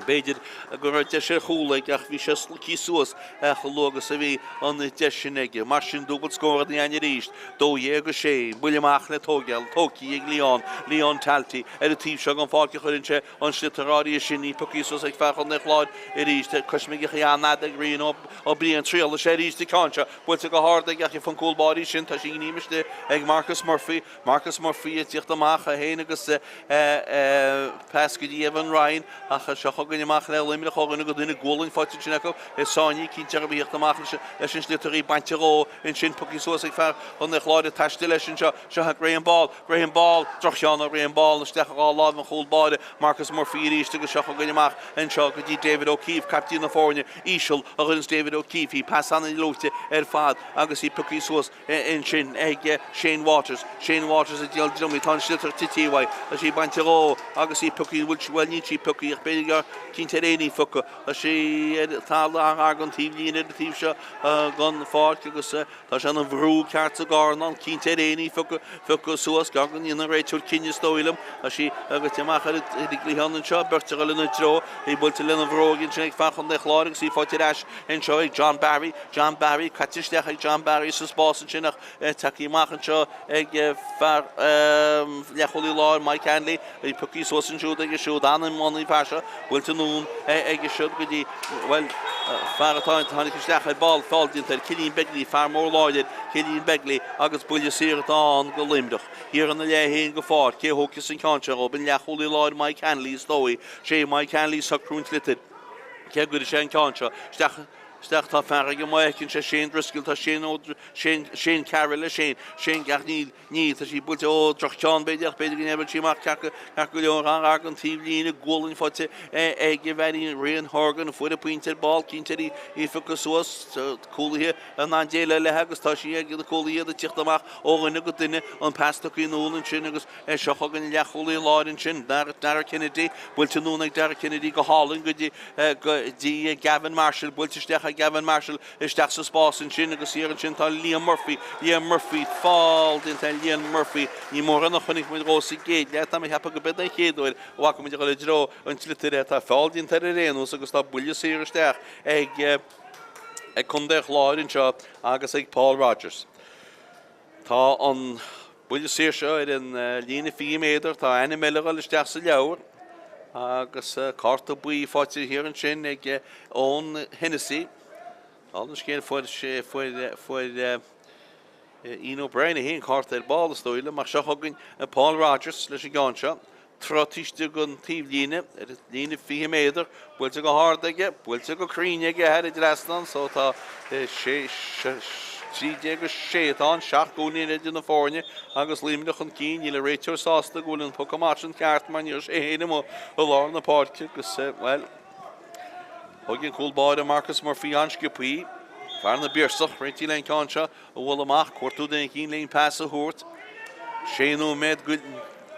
beidir go de sé choúlaigh ach bhí sé cí suas chológus a bhí an de sin aige mar sin dúbal scóir na aine ríist dó dhé go sé buileach le tógeal tóí ag Leon taltaí ar a tíb seo an fáce chuirn sé an slitaráí sinní puí sus ag fechan na chláid i ríist cosmiige cheanna ag rion ó bríon tríal sé ríist cáse builte go háda ag fan cóilbáí sin tá sin níimiiste ag Marcus Murphy a tíocht amach a héana agus pescadí Evan Ryan a se gan amach le Luimneach chuganna go duna ggólainn fáte sin acu is sáinní cínte a bhíocht amach leis sin slitarí bainteró in sin puí suas ag fer an na chláide teiste leis sin seo Graham Ball drochseánna Graham Ball na steach á láh an choulbáide Marcus Murphy ríiste go seo gan amach an seo go dtí David O'Keefe captí na fórne ísisiil a chuns David O'Keefe hí pass anna lóte ar fad agus í puí suas in sin ag Shane Waters a díal dumí tá slitar titíhaid a sí bainteró agus í puí bhfuil ní tí puí ach beidir cínte réí foca a sé tá agan tíhlíon a tíb seo gan fáic agus tá se an bhrú ceart a gáin an cínte réí foca suas gagan íon réitúil cinne stóilm a sí agus teach líhan an seo bertar le na dro í builte le an bhróginn sin ag fachan de chláir sí fáte eis in seo ag John Barry catisteach ag John Barry sa spásan sinach takeíach an seo ag far lecholí láir Mike Hanley í puí suas an siúd ag siúd an mí fearse bhfuilte nún ag siúd go dtí well fartáin tháinig isteach ag ball fáildín tar Cilín Begley far mór láidir Cilín Begley agus buile siartán go Luimneach hir an na léhéon go fád cé hógus an cáinte ó bin lecholí láir Mike Hanley stói sé Mike Hanley sa crún litid cé go sé an cáinte Steach tá ferrige maicinn sé Shane Driscoll tá Shane Carroll Shane Garníl ní tá sí builte ó Tráchtaire beideach beidir gin ebal síach ceacu leor an tíb lína ggólainn fáte ag bheirí rion Horgan fuair a puinte ball cínte í ficus suas cólathe an nGael le agus tá sí ag cólathe a tíocht óganna go duine an pastaí nólan sin agus seochagan lechoí láin sin Dara Kennedy builte núna Dara Kennedy go hálan go dí Gavin Marshall builteisteach Gavin Marshall isteach sa spásin sin agus íar sin tá Liam Murphy fáil din tá Liam Murphy ní mór annach chunig mu rósa géad le tá hepa go bed na chéadúir bhacha mu go le dro an tlitir tá fáil din tar réanús agus tá buile síiristeach ag chundeach láirn seo agus ag Paul Rogers. Tá an buile síir seo ar an lína 5 méadar tá aine milligal isteach sa leabhar agus carta buí fáte hir an sin ag ón Hennessy. Alles céan fuair Ian O'Brien a hén carta ar ball stoile mar seochagan Paul Rogers leis a gánseo. Tráchtaire gon tíb lína ar lína 5 méadar builte go hádaige builte go críneige head Idirastan so tá 36 seach gúnaí na fórne agus Luimneach an cín í le réitear sásta gúlann Pocamáin ceartman ar héanam ó lár na Páirc agus well Hugin coolbáid a Marcus Murphy ansciúpaí fear na bírsach réití lein cánseo ó bhfuil amach cuairtú den cín lein pass a thuirt Séanú méid go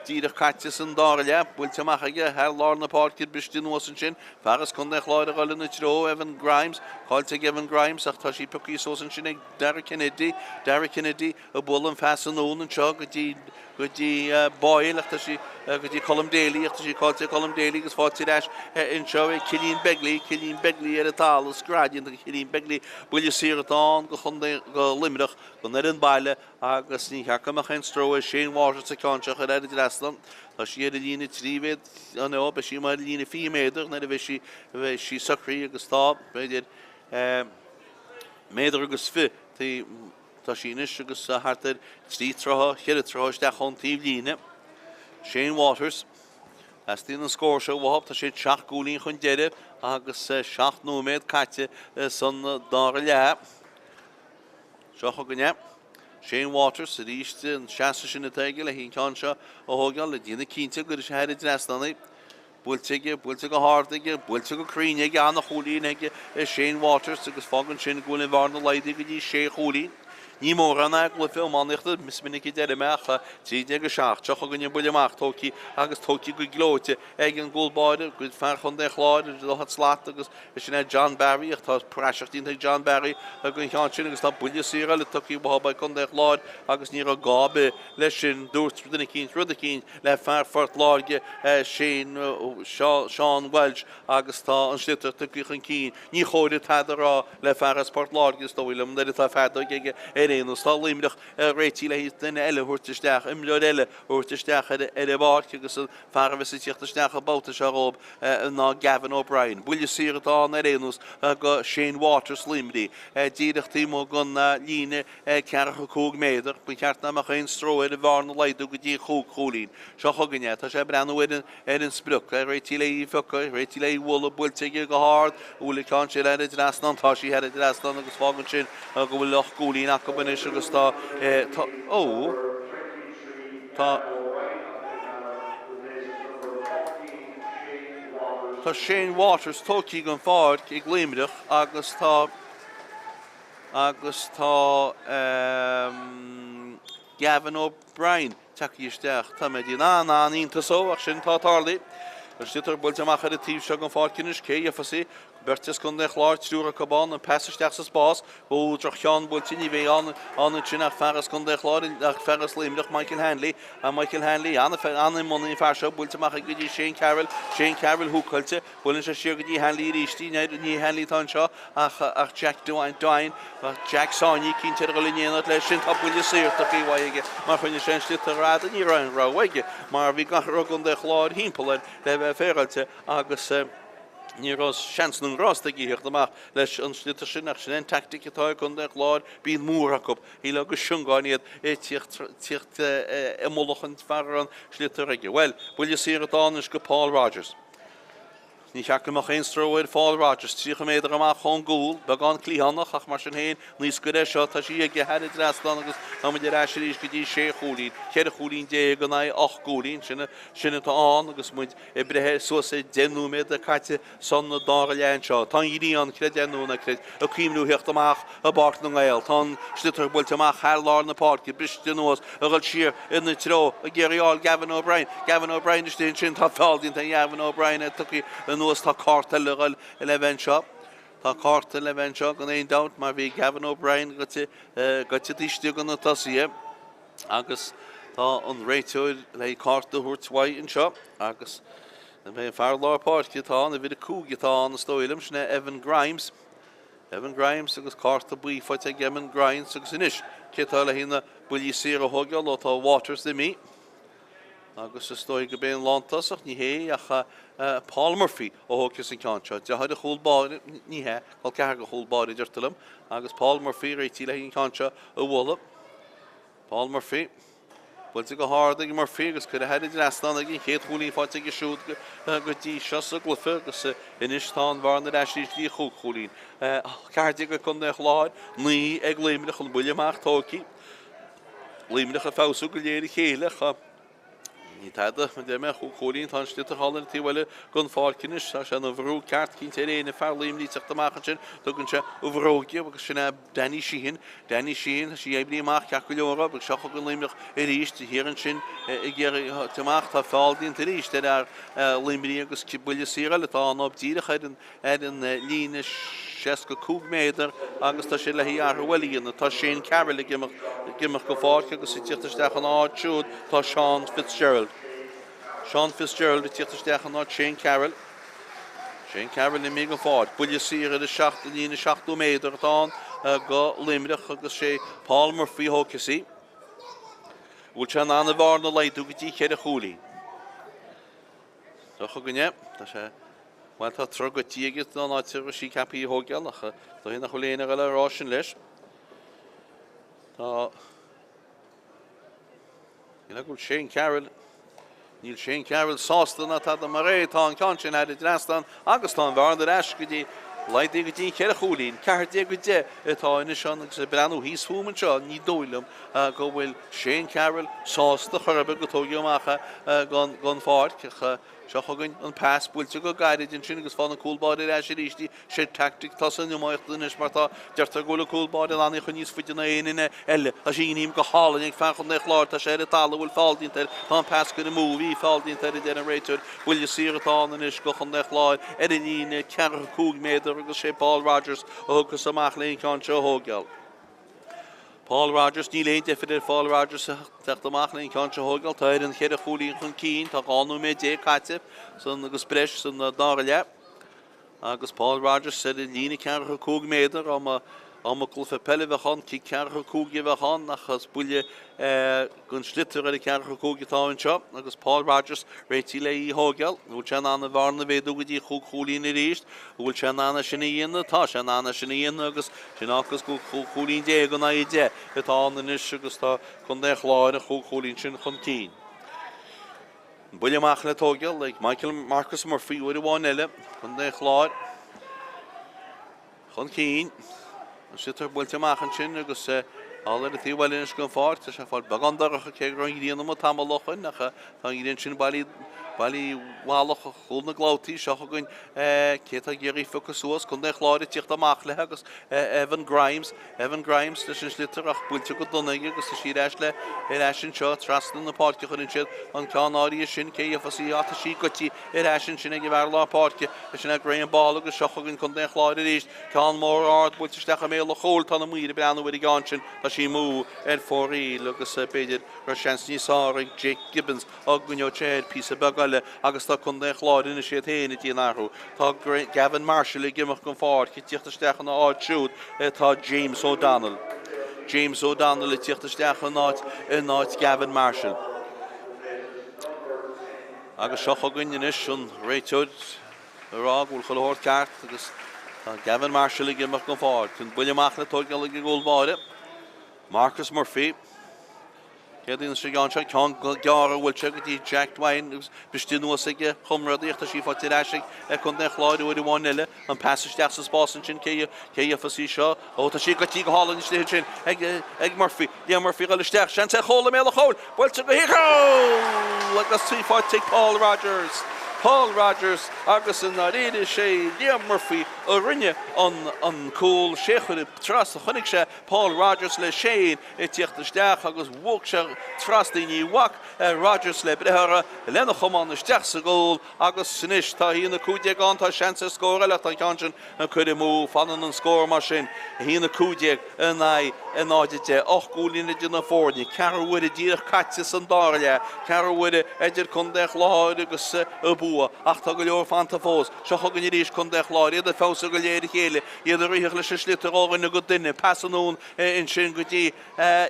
díadach caite an dáile builte amachige hear lár na Páirc bistí nuas an sin fearras chundeach láir a gáil na tro Evan Grimes cáilte Evan Grimes ach tá sí pucí sós an sin ag Dara Kennedy a bhfuil an feas an ón an seo go dtí Boyle ach tá sí go dtí Colm Daly ach tá sí cáilte Colm Daly agus fáilte leis in seo Cillian Begley ar a tal as gradian Cillian Begley buile síratán go chundaach go Limerick go na an baile agus ní cheachach an stro Shane Waters a cáinteach ar Idirastan tá sí ar a lína trívéad an be sí mar lína 5 méadar na bheith sí sacraí agus tá beidir méadar agus fi tá sínis agus hartar trí trotha chead trotha isteach an tíb lína Shane Waters as tín an scóir seo bhthab tá sé 7 gúlaín chun deire agus 7 nóméad caite san dára le seocha gonne Shane Waters a ríiste an seaasta sin na teige le hín cánseo ó thugáil le dína cínte gur is head Idirastan builte go hádaige builte go críneige anna cholín ige Shane Waters agus fágan sin gúna bharna leidig go dtí sé cholín ní mór anna le filmánachta misminic deire mecha tíide go seach teocha gonne buile amach tóci agus tóci go glóite ag an gúlbáide go fear chundeach láir do hat sláat agus sin John Barry ach tá praseachtín John Barry a go chean sin agus tá buile síra le tuí bhaba chundeach láir agus ní a gábe leis sin dúirt duna cín rud a cín le fear fort láige Sean Welch agus tá an slitar tuí an cín ní chóide taidirrá le fear sport lágus dóilm de tá feda ige réanús tá Luimneach réití le hí duine eile thuirteisteach imleir eile thuirteisteach ar a Páirc agus fearmh sa tíochttasteach a Babhta Craobh ná Gavin O'Brien. Buile síratá na réanús go Shane Waters Limerick díadach tímó gon líne cearcha 5 méadar bu ceart amach on stró ar a bharna leidú go dtí cholín seo chuganne tá sé breanúid ar an spruc réití le foca réití le bhla builteige go háard bhfuil cáin sé le Idirastan tá sí head Idirastan agus fágan sin go bhfuil lech cholín acu banis agus tá Shane Waters tóci gan Páirc ag Limerick agus tá Gavin O'Brien takeí isteach tá mé dí ná ínta sóach sin tá tarlaí agus títar builte amach ar a tíb seo an Páircinis cé a fasí Bertis chun de chláir trúra cabán an peisteach sa spás ó Tráchtaire builte ní bheith an sin nach fearras chun de chláir nach fearras Luimneach Michael Hanley anna mna fearseo builte amach go dtí Shane Carroll húcailte bhfuiln sé siar go dtí Hanley ríistí ní Hanley tá seo ach Jack Doine Jack Sáinní cínte go linéad leis sin tá buile síirta bhhaige mar chuine sin slita ráda ní ran ráhaige mar bhí gachar gon de chláir hímpel le bheith féralte agus ní rás seans nun rásta gíocht amach leis an slita sin nach sin tactic atá chun de chláir bíon múrach hí le go siúngáíad tíocht imolachan fear an slita aige. Well, buile síratánis go Paul Rogers. Ní cheach amach ein stróid Paul Rogers, 3 méadar amach chun gúil, beagán clíhanach ach mar sin héin, níos go seo tá sí ag head draslan agus tá muid eisiir is go dtí 6 chúlín, chead chúlín dé go na 8 gúlín, sinna tá an agus muid i brethe suas é denú méad a caite son na dára lein seo. Tá íon cred denú na cred, a cíimnú hecht amach a bart na nGael, tá slitar bult amach hearlár na páirc, brist den nós, a gáil siar ina tró, a géireáil Gavin O'Brien. Gavin O'Brien is den sin tá fáildín tá Gavin O'Brien a tuci nuas tá carta legal 11 shop. Tá carta 11 shop gan ein doubt mar bhí Gavin O'Brien gote díste gan na tasie. Agus tá an réiteoid le carta hurtwai in shop. Agus bhí fearlár páirc tá na bhí a cúg tá na stoilm sna Evan Grimes. Evan Grimes agus carta buí foite Evan Grimes agus inis. Cétá le hína buí sir a hogeal ó tá Waters de mí. Agus is stoi go ben landtasach ní hé ach Paul Murphy ó hógus in cancha. De haid a chulbáid ní hé, gal cear go chulbáid idirtalm. Agus Paul Murphy réití le in cancha a wallop. Paul Murphy. Bwyd go hard ag Murphy agus cyd a head idir aslan ag chéad chwlín fáit ag siúd go dí sios a glyfa agus inis tán bhar na eisiir dí chwlín. Cardig a chun na chláid, ní ag Limerick chun buileach tóci. Limerick a fású go léir chéile Ní tada, mae dyma chwlín tan slit a hallan tí wile gon fárcinis a sin a bhrú ceart cín té réna fear Limerick teach amach sin tugann se bhrógi agus sinna Danny Sheehan sí éblií amach ceach go leora agus seach gon Limerick i ríist híann sin i ggéir teach tá fáildín tí ríist ar Limerick agus buile síra le tá an obdíirech an lína 6 méadar agus tá sé le hí ar bhfuilíonna tá Shane Carroll gimach go fáice agus i tíochttasteach an áitsúd tá Sean Fitzgerald. Sean Fitzgerald i tíochttasteach an áit Shane Carroll. Shane Carroll i mé go fáid. Buile síra a 7 méadar tá go Limerick agus sé Paul Murphy hócasí. Bhúil se an anna bhar na leidú go dtí chéad a chúlín. Tá chu gonne, tá sé Wel, tá trog o tíagit na náitir o sí capi i hógeal ach tá hyn a chwléin ar a rásin leis. Tá Ila gúil Shane Carroll Níl Shane Carroll sástan a tá mar ré tá an cansin ar i drastan agus tá an bhar ar eis go dtí leidí go dtí chéad a chúlín, ceart go dé tá ina seán agus breanú hís fúman seo ní dóilm go bhfuil Shane Carroll sásta chorbe go tógiamácha gan fáirc Seo chugann an pass búilte go gairid in sin agus fána cúlbáid ar eisiir ríistí sé tactic tá san numáochttain is mar tá deirtar gola cúlbáid an anna chu níos fuideanna aine eile a síníim go hálan ag fan chun na chláir tá sé ar a talla bhfuil fáildíntar tá an pass go na múví fáildíntar i déan réiteir bhfuil síratáin is go chun na chláir ar a lína 2 méadar agus sé Paul Rogers a thugus amach leon cáinte a hógeal. Paul Rogers ní leon defidir Paul Rogers techt amach leon cáinte a hógeal tá ar an chéad a chúlín chun cín tá gáú mé dé caite san agus breis san dára le. Agus Paul Rogers sé lína 2 méadar am a glufa pelle bhechan cí 2 bhechan achas buile gon slitar ar 2 táin seo agus Paul Rogers réití le í hógeal bhúil se anna bharna bhéadú go dtí chúlín i ríist bhúil se anna sinna dhéanana tá se anna sinna dhéanana agus sin agus go chúlín dé go na dé tá anis agus tá chun de chláir a chúlín sin chun cín. Buile amach le tógeal le Marcus Murphy uair bháin eile chun de chláir chun cín Sitar bwyllt amach an sin agus allar a tíhhailin is gon fáirt sé fáil bagandach a cé ran íon am tam lochan nach tá íon sin bailí bhálach a chúl na glátaí seo gon cé a géirí focusúas chun de chláir tíocht amach le agus Evan Grimes leis sin slitar ach bwyllte go dunaige agus sí éis le éis sin seo trasna na páirce chun siad an cánáí sin cé a fasí ata sí gotí éis sin ag bhar lá páirce sin ag réon ball agus seo gon chun de chláir ríist cán mór ard bwyltte steach a mé le chóil tá na muide breanú bhfuil gáin sin tá sí mú ar fórí agus beidir ra seans níosá ag Jake Gibbons a gunneó téad pí a begaile agus tá chun de chláir ina sé héana tí nachú. Tá Gavin Marshall i gimach gon fáir cí tíochttasteach an áitsúd tá James O'Donnell. James O'Donnell i tíochttasteach an áit Gavin Marshall. Agus seo chugann inis an réiteoid ará bhfuil choilthóir ceart agus tá Gavin Marshall i gimach gon fáir chun buile amach le tógeal i ggóilbáide. Marcus Murphy Céadín sé gan se cean gear bhfuil se go dtí Jack Dwayne bistí nuas ige chumradíocht a sí fáte eisiig chun den chláid uair bháin eile an passasteach sa spásan sin cé fasí seo ó tá sí go tí go hálan is sin ag Murphy Liam Murphy go leisteach sean sa chola mé a chóil bhfuil se go hiá agus tí fáte Paul Rogers agus an réidir sé Liam Murphy ó rinne an cúil séchuir tras a chunig sé Paul Rogers le Shane i tíochttasteach agus bhóg se trasdaoine whac Rogers le brethra lena chumán isteach sa gól agus sinis tá hína cúdeag an tá seansa scóra le tá ceantin na chuide mú fanan an scór mar sin hína cúdeag in áideide 8 gúlína duna fórne cear bhuiid a díoch caite san dáile cear bhuiid idir chun de chláid agus bua ach tá go leor fanta fós seo chugan i ríis chun de chláir iad a fása go léir chéile iad a ríthe leis slitar ágan na go duine passanún in sin go dtí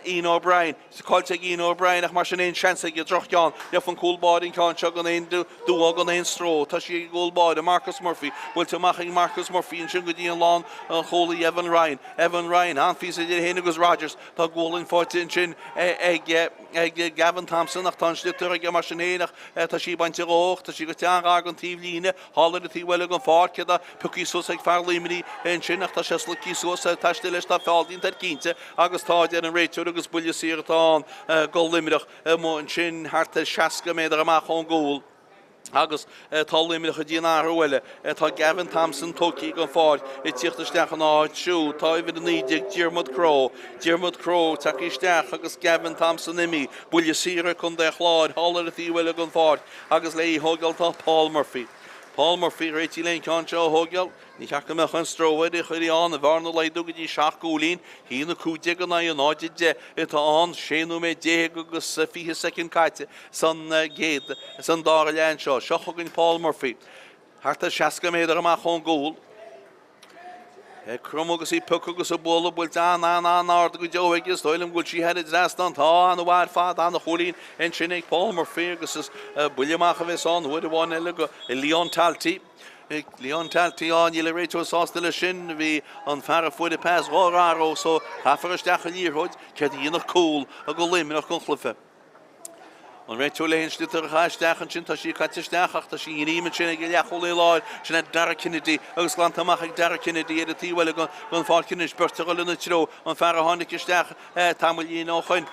Ian O'Brien cáilte Ian O'Brien ach mar sin éon seansa go drochán le fan cúlbáid in cáin seo gan éon dúá gan éon stró tá sí gúlbáid a Marcus Murphy bhfuil amaching Marcus Murphy in sin go dtí an lán an cholaí Evan Ryan an fís idir héana agus Rogers tá gólinn fáte in sin ag Gavin Thompson ach tá slitar ag mar sin éanach tá sí bainte róch tá sí go tean an tíh líne hála a tíhfuil an fád ce a pucí sos ag fear Limerick in sin ach tá sé lucí sos a taiste leis tá fáildín tar cínte agus tá ar an réiteú agus buile siartán go Limerick mó an sin hartta 60 méadar amach an gúil agus tá Limerick a dtíana áhfuile tá Gavin Thompson tócaí go fád i tíochttasteach an áidsú tá bhíad an níideag Diarmuid Crow takeísteach agus Gavin Thompson imi buile siar chun de chláid hála a tíhfuile an fád agus le í hógáil tá Paul Murphy réití leon cean seo hógáil ní cheach meach an stróid i chuirí an a bharna leidú go dtí 6 gúlín hína cúdeag an na áideide itá an séanú mé 10 agus 20 second caite san géad san dára lean seo chugann Paul Murphy harta 60 méadar amach chun gúil Crom agus í puc agus a bóla bhfuil an áda go deohaigh stoilm bhfuil sí head drastan tá an bhhair fad an cholín in sin ag Paul Murphy agus is buileach a bheits an bhuiid bháin eile go Leon Talty an ile réitú sásta le sin bhí an fear fuid a pás ráró so chafaristeach a líorthóid ce dhéanach cúil a go Limerick chun chlufa. An réitú leon slitar a cháisteach an sin tá sí caitisteach ach tá sí ríime sin ag leachol le láir sinna Dara Kennedy agus glantamach ag Dara Kennedy ar a tíhfuil gan fácinis burta go lena tró an fear a tháinig isteach tamilíon ó chuin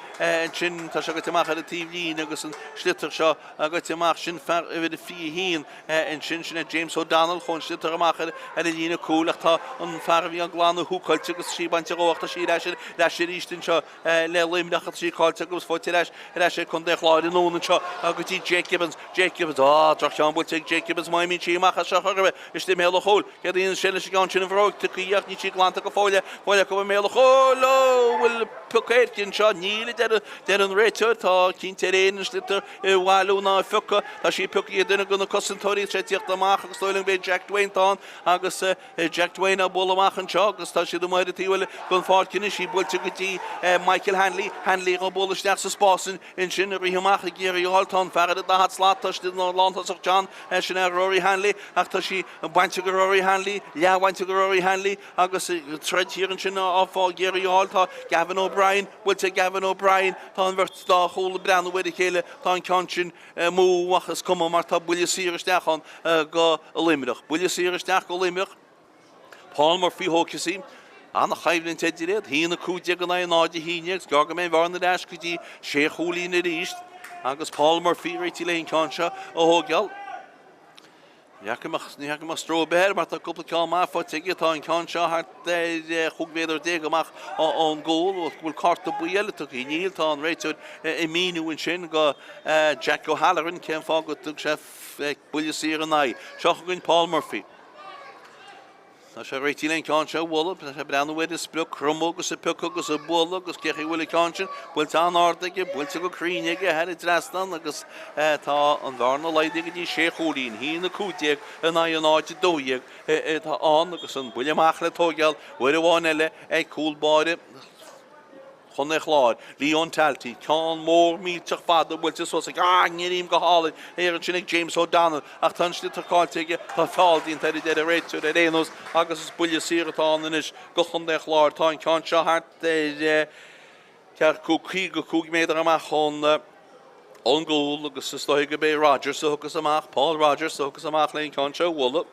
sin tá se go teach ar a tíhlín agus an slitar seo a go teach sin fear a bhid a fi hín in sin sinna James O'Donnell chun slitar amach ar a lína cúlach tá an fear bhí an glána húcailte agus sí bainte róachta sí leis sé rístin seo le Limerick sí cáilte agus fáte leis sé chun de chláir agus tí Jake Gibbons Drachán bhfuil Jake Gibbons maimín tíach a seachar is tí méle hól ge íon sinna sé gan sin bhrág tuíocht ní tí glánta go fáile go méle hóló bhfuil pucéircinn seo níla de an réiteú tá cinnte réan slitar bhhaú ná fucha tá sí puí duna gona cosintóirí sé tíocht amach agus stoilm bé Jack Dwayne tá agus Jack Dwayne a bólamach an seo agus tá si do muid a tíhfuil gon fácinine sí builte go dtí Michael Hanley go bólasteach sa spásin in sin a rihamach Gary Halton ferad a hat slátas did nó Lantasach John sin Rory Hanley ach tá sí bainte go Rory Hanley lehainte go Rory Hanley agus tred híann sin áfá Gary Halta Gavin O'Brien bhfuilte Gavin O'Brien tá an bhirt dá chola breanna bhuiide chéile tá an cean sin múachas cum mar tá buile síiristeach go Limerick buile síiristeach go Limerick Paul Murphy hócasí Anna chaimlinn teidir réad hína cúdeag an náide híineag gar go mé bharna eis go dtí sé cholín a ríist agus Paul Murphy réití leon cean seo ó hógeal. Ní heach stró beir mar tá cúpla ceán má fáteige tá an cean seo hart chugvéidir dé amach an ggóil bhfuil carta buile tu í níl tá an réiteú i míúin sin go Jack O'Halloran céim fá go tu sé buile sír an naid. Seo gonn Paul Murphy. Tá sé réití leon cean seo bhla sé breanhfuid is splu crumó agus a puc agus a bula agus cechi bhfuil cean sin bhfuil tá an ádaige bhfuilte go críneige head i drastan agus tá an bharna leidige dí sé cholín hína cúteag an áide dóíag tá an agus an buileach le tógeal bhuiir bháin eile ag cúlbáide chun é chláir Leon Talty ceán mór míteach fada bhfuilte so níím go hála ar an sin ag James O'Donnell ach tan slitar cáilteige tá fáildín tar de réitú a réanús agus is buile siratá inis go chun é chláir tá an cean seo hart cear cúg méadar amach chun an ggóil agus is GAA Beo Rogers agus amach, Paul Rogers agus amach leon canseo bhulla.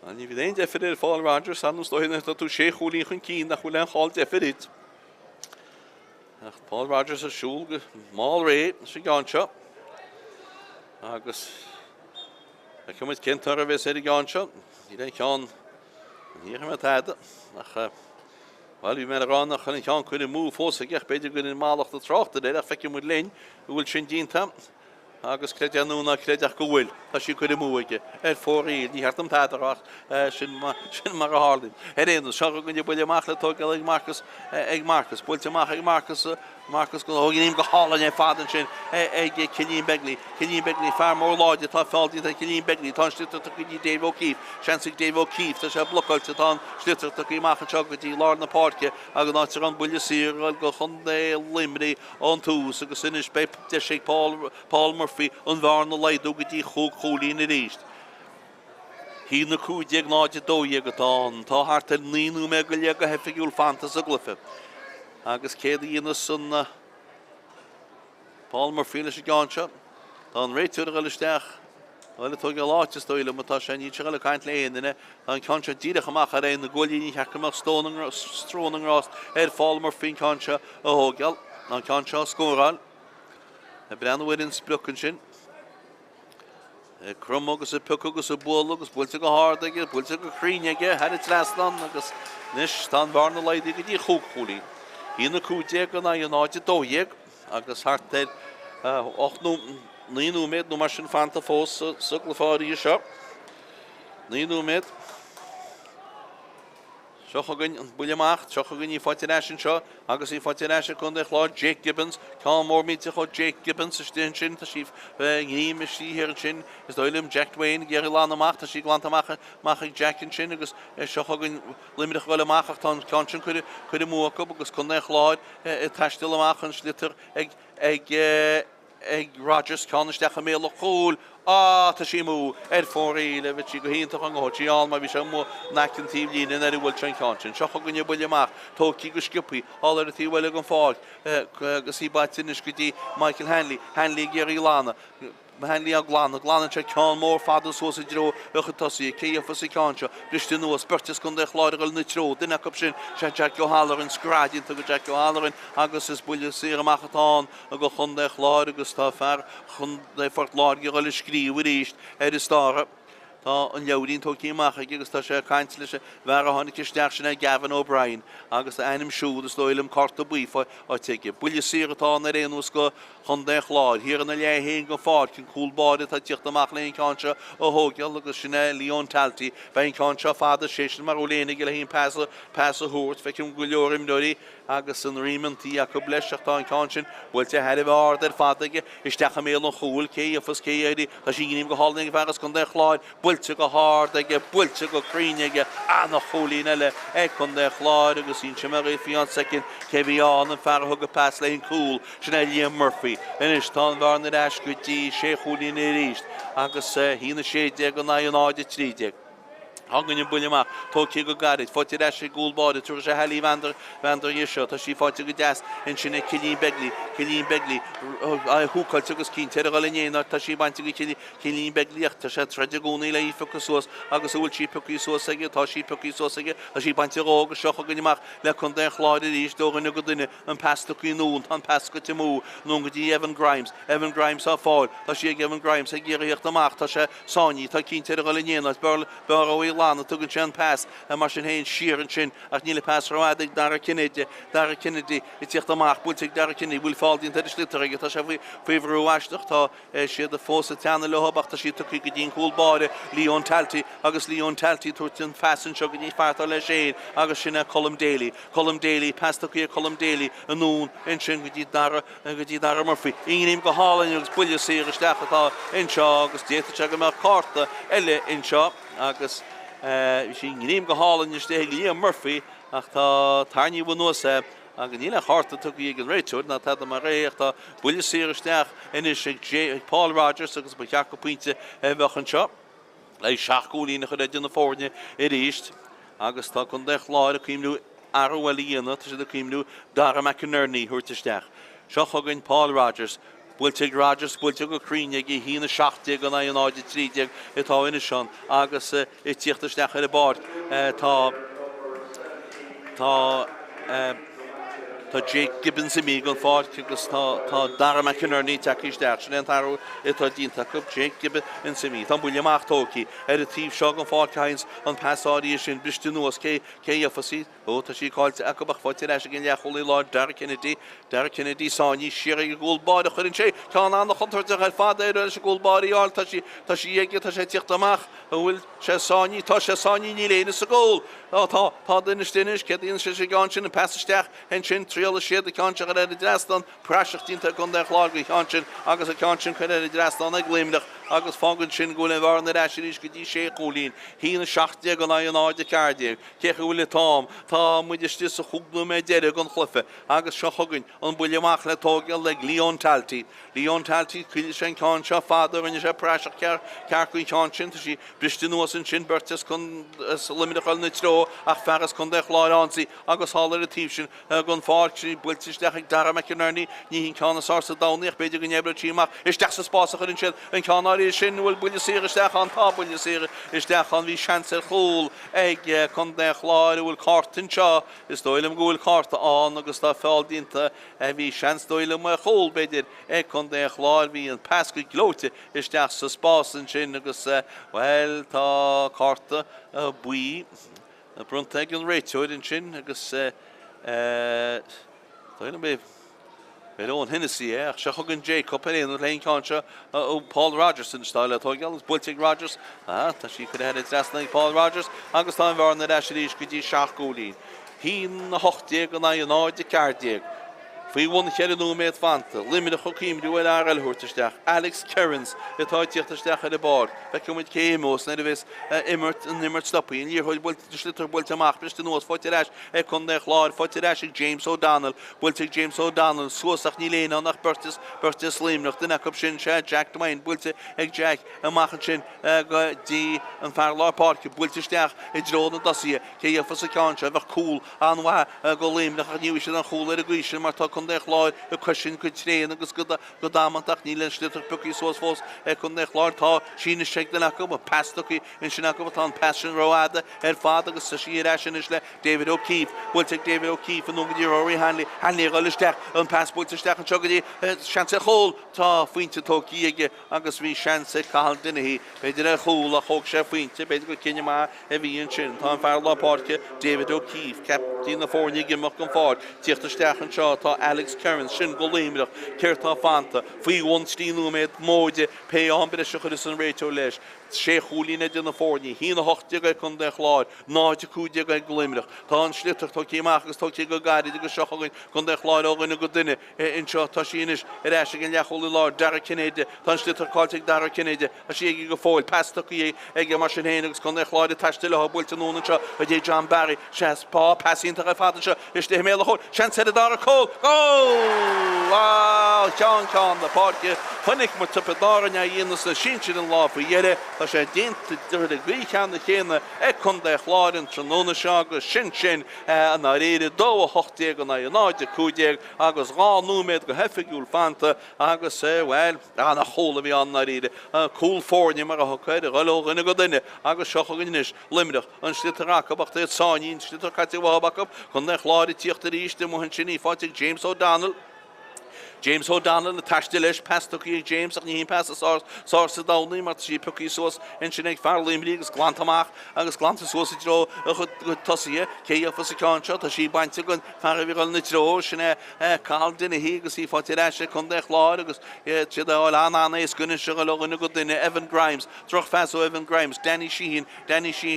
A ní bhí éon defirid Paul Rogers an stoigh tú sé chúlín chun cín nach chuil an cháil defirid. Paul Rogers a siúl go máil ré sé canseo. Agus cumid cintar a bheits i gánseo, í ré ceán níor me taide. Wel, bhí me rán nach chun ceán chuine mú fósa gech beidir gon in málacht a Tráchtaire a feice mu lein bhfuil sin dínta. Agus creideach núna creideach go bhfuil tá sí chuide múige fórí ní hartam taidirach sin mar a hálinn. Éon seo gon de buile amach le tógáil ag Marcus, builte amach ag Marcus go ógin go hálainn fadan sin ag Cilín Begley fear mór láide tá fáiltí a Cilín Begley tá slútar go dí Dave O'Keefe, seansig Dave O'Keefe tá sé blocáilte tá slútar go machchan seo go dtí lár na páirce agus náitir an buile sír go chun Limerick an tús agus inis be de sé Paul Murphy an bhar na leidú go dtí cholín i ríist. Hí na cúideag náide dóige go tá hartar níú me go le go hefigiúil fantas a glufa. Agus céad íana san Paul Murphy leis gánseo. Tá an réitúir a leisteach le tu go láte stoile mátá sé ní le caiint léanaine an canseo díireach amach a réon na ggóilíní heachach strónangrás Paul Murphy canseo a hógeal an canseo scóráil. Brenn in spruchan sin. Crum agus a puc agus a búil agus builte go hádaige, builte go chríneige, had it traslan agus nis tá bhar na leide go dtí chúlín. Hí na cúideag go na náide dóiag agus hartar 9 méid nó mar sin fanta fós sa glufáí seo. 9 méid. Seochagan an buile amach, seochagan í fáilte seo, agus í fáilte chun de chláir Jake Gibbons, cá mór míte chu Jake Gibbons is dén sin, tá sí ngím is sí hir sin, is dóilm Jack Dwayne geir lán amach, tá sí glant amach Jack in sin, agus seochagan Limerick bhfuil amachach tá canshin chuide múacab, agus chun de chláir taistil amach an slítar ag Rogers cánisteach a méle chúl, tá sí mú fórí le bheit sí go híntaach an gáid, sí alma bhí sé mú necin tíb lína ar bhfuil sin canshin. Seocha gonne buile amach, tócí go sciupaí, álar a tíhfuil an fáil, agus í baitínis go dtí Michael Hanley geir Iomána. Hanley a glána sé ceán mór fada sósa dró ucha tosí, céaf a canseo, briste nua, spurtas chun de chláirgal na tró, duine cap sin sé Jack O'Halloran scráidin go Jack O'Halloran agus is buile sí amachchatán a go chun de chláir agus tá fear chun de fort láir go le scríomh ríist is stára. Tá an leabhrín tócí amach agus tá sé caiint leis bhar a tháinig isteach sin Gavin O'Brien agus einnim siúd is dóilm carta buífa á tuige. Buile síratá na réanús go chun de chláir, hir an na léhéin go fád cin cúlbáide tá tíocht amach leon canseo ó hógeal agus sinna Leon Talty bein canseo fada sésin mar ólénig le hín pasa húirt fecim go leorim dorí agus an rímantí a go bleiseach tá an cansin bhfuilte heidir bhar fadaige isteach a méal an chúil céafas céirí tá sí gníim go háling bhegus chun de chláir builte go hádaige, builte go críneige anna cholín eile chun de chláir agus ín sem í fián secin cehíán an feartha go pas leon cúil sin Liam Murphy. Inis tá bhar na eis go dtí sé cholín i ríist agus hína séide go na an áide tríide. Hangan buile amach, tócí go garid, fáilte eis sé gúlbáide tuair sé helí vandar isio, tá sí fáilte go deas in sinna Cilín Begley, húcailte agus cín teir gáil inéanaar, tá sí bainte go Cilín Begleyach, tá sé treideagúnaí le ífa go suas, agus bhfuil sí pucí suas aige, tá sí pucí suas aige, tá sí bainte rága seocha go amach le chun de chláir ríist dóganna go duine an pasta go nún, an pasta go timú, nó go dtí Evan Grimes á fáil, tá sí ag Evan Grimes ag géiríocht amach, tá sé sáinní, tá cín teir gáil inéanaar, bar Lana tugann sin pass a mar sin héin siar an sin ach níle pass rádig dar Kennedy i tíocht amach búlteigh dar Kennedy bhfuil fáildín tar slíteige tá sé faoihrú aisteach tá siad a fósa teanna lehabach tá sí tuí go dtíon cúlbáide Leon Talty agus Leon Talty tuairt an fassan seo go dtí fartar le sé agus sinna Colm Daly pasta go Colm Daly an nún in sin go dtí dar Murphy. Ingnim go hálainn agus buile sé isteach atá in seo agus déta se go mar carta eile in seo agus sí gníim go hálainn istéigh Liam Murphy ach tá tarníí bhuasa agus níle háta tuí an réitúir na tá mar réocht tá buile síiristeach inis Paul Rogers agus ba ceach go puinte bhechan seo lei seaachúlína chu réidir na fórne i ríist agus tá chun de chláir a chuimú arwelíana tá sé do cíimnú Dara McInerney thuirteteach. Seo chugann Paul Rogers. Builteag Rogers, builteag go críneag I hína 60 go na Ionáide 30 itá ina seán agus I tíochtasteach ar a bord tá Jake Gibbons I mí go fád agus tá Dara McInerney takeísteach sin antarú itá dínta go Jake Gibbons in sa mí. Tá buileamach tócaí ar a tíomh seo go fád cains an pasáí sin bistú nuas cé afasí ó tá sí cáilte acabach fáte leis gin leacholaí lá Dara Kennedy sáí siar go gúlbáid a chuirn sé tá an nach chuirteach ar fád ar se gúlbáí áil tá sí ag tá sé tíocht amach a bhfuil sé sáí tá sé sáí ní léana sa gól tá duine stinis ce dtíon sé gáin sin an pesisteach hen sin tríola siad a cáinte ar a drastan praseachtínta chun de chláir go cáin sin agus a cáin sin chuir ar a drastan ag Limerick agus fágann sin go le bhar na eisiirí go dtí sé cholín hína 60 go na Ionáide cardiaag cecha bhfuil tá muidir a chugnú mé deire an chlufa agus seo chugann an buileamach le tógeal le Leon Talty chuile sé cáin seo fádar in sé praseach cearcuí cáin sin sí briste nuas an sin bertas chun Limerick na tró ach ferras chun de chláir ansaí agus hálar a tíb sin gon fád sí builtisteach ag Dara McInerney ní hín cána sása dánaíoch beidir go nebre tíach isteach sa spásach an sin an cánáí sin bhfuil buile séir isteach an tá buile séir isteach an bhí seansar chól ag chun de chláir bhfuil cartain seo is dóilem go bhfuil carta an agus tá fáil dínta bhí seans dóilem a chól beidir ag chun de chláir bhí an pesca glóte isteach sa spásan sin agus well tá carta buí a brunta ag an réiteoid in sin agus dóilem beh Beón Hennessy ach se chugann Jacob ar éon leon cáinte ó Paul Rogers in stáile tógeal builteag Rogers tá sí chu head drasna Paul Rogers agus tá bhar na eisiirí go dtí 7 gólín. Hín na 80 go na Ionáide cardiaag. Fí bhhain cheanú méid fanta, Limerick chu cíimriú ar airil thuirteteach, Alex Kearns itá tíochtasteach ar a bord, be cumid céimós na bhís immert stoppaí, in líorthid builtear builte amach briste nuas fáte leis ag chun de chláir fáte leis ag James O'Donnell, builteag James O'Donnell, suasach ní léana nach Bertis Limerick, duna cup sin se Jack Dwayne, builte ag Jack amachchan sin go dí an fear lá Páirc, builteisteach I dród na dosaí, cé afas a cáinte bheith cúl an bha go Limerick a níú sin an chúl ar a gcuisi mar tá chun de chláir a cuisin go tréan agus go dámanach ní len slitar pucí sós fós chun de chláir tá sína sé den acu a pastaí in sin acu tá an passion roiada ar fád agus sa sí sin is le David O'Keefe builteag David O'Keefe an nógadí Rory Hanley gáilisteach an pasbúilteisteach an tugadí seansa chól tá faointe tógaí aige agus bhí seansa caithal duine beidir a chól a thóg sé faointe beidir go cinenne má a bhíon sin tá an fear lá Páirce David O'Keefe captí na fórní gimach an fád tíochtasteach an seo tá Alex Kearns sin go Limerick ceirtá fanta faoi bhain stíú méid móide pe an bit chuir san réiteo leis sé cholína duna fórní hína 80 chun de chláir 90 go Limerick tá an sliteach tá céach agus tá go gaiide go seochain chun de chláir áganna go duine in seo tá sínis ar eise gin leacholaí lá Dara Kennedy tá sliteach cáilteag Dara Kennedy a sé go fáil pestaí ag mar sin héana agus chun de chláir taiiste le builte nóna seo a dé John Barry sé pá pasínta a fáda seo is de méle chóil sean sé a Dara cól Seán Ceán na Páirce chunig mar tupadáin a dhéana sa sin sin an lá fa dhéire tá sé dénta dur a gríchan na chéna ag chun de chláirin tróna seo agus sin an a réidir dó a 80 go na Ionáide 50 agus ráúméid go hefigiúil fanta agus well anna chola bhí an na réidir cúl fórne mar a chuid a ghilóganna go duine agus seochaginis Limerick an sliteach Babhta sáín slitar caitihábach chun de chláir tíochtta ríiste Mumhan sinní fáteag James O'Donnell na taiste leis pastaí James ach ní pass sása dánaí mar sí pucí sós in sin ag fear Limerick agus glantamach agus glanta sósa dro a chud tosaí cé afas a cáinse tá sí bainte gon fear bhíil na dro sinna cáil duine hí agus í fáte leise chun de chláir agus siad áil anna is gunne se go leganna go duine Evan Grimes troch feso Evan Grimes Danny Sheehan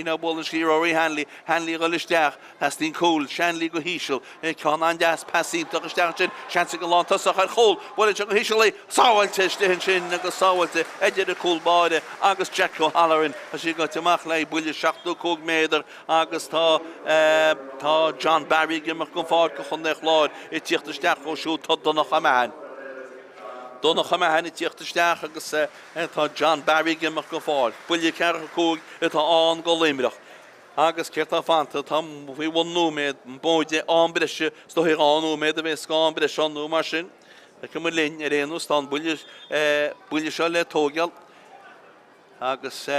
a bólan sí Rory Hanley go listeach has tín cúil Shanley go híisiil ceán an deas pasínta agus deach sin seansa go lá tosach ar chól bhil go híisiilí sáhailte stihin sin agus sáhailte idir a cúlbáide agus Jack O'Halloran a sí go teach le buile 7 méidir agus tá John Barry gimach go fád go chun de chláir I tíochtasteach ó siú tá donna chamáin. Donna chamáin I tíochtasteach agus tá John Barry gimach go fád. Buile cear cúg itá an go Limerick. agus ceirta Fátharta tam bhí bhfuil nóméid bóide an breise stothir an nóméid a bheith an breise an nó mar sin. Cym linn réanús tá buile seo le tógeal agus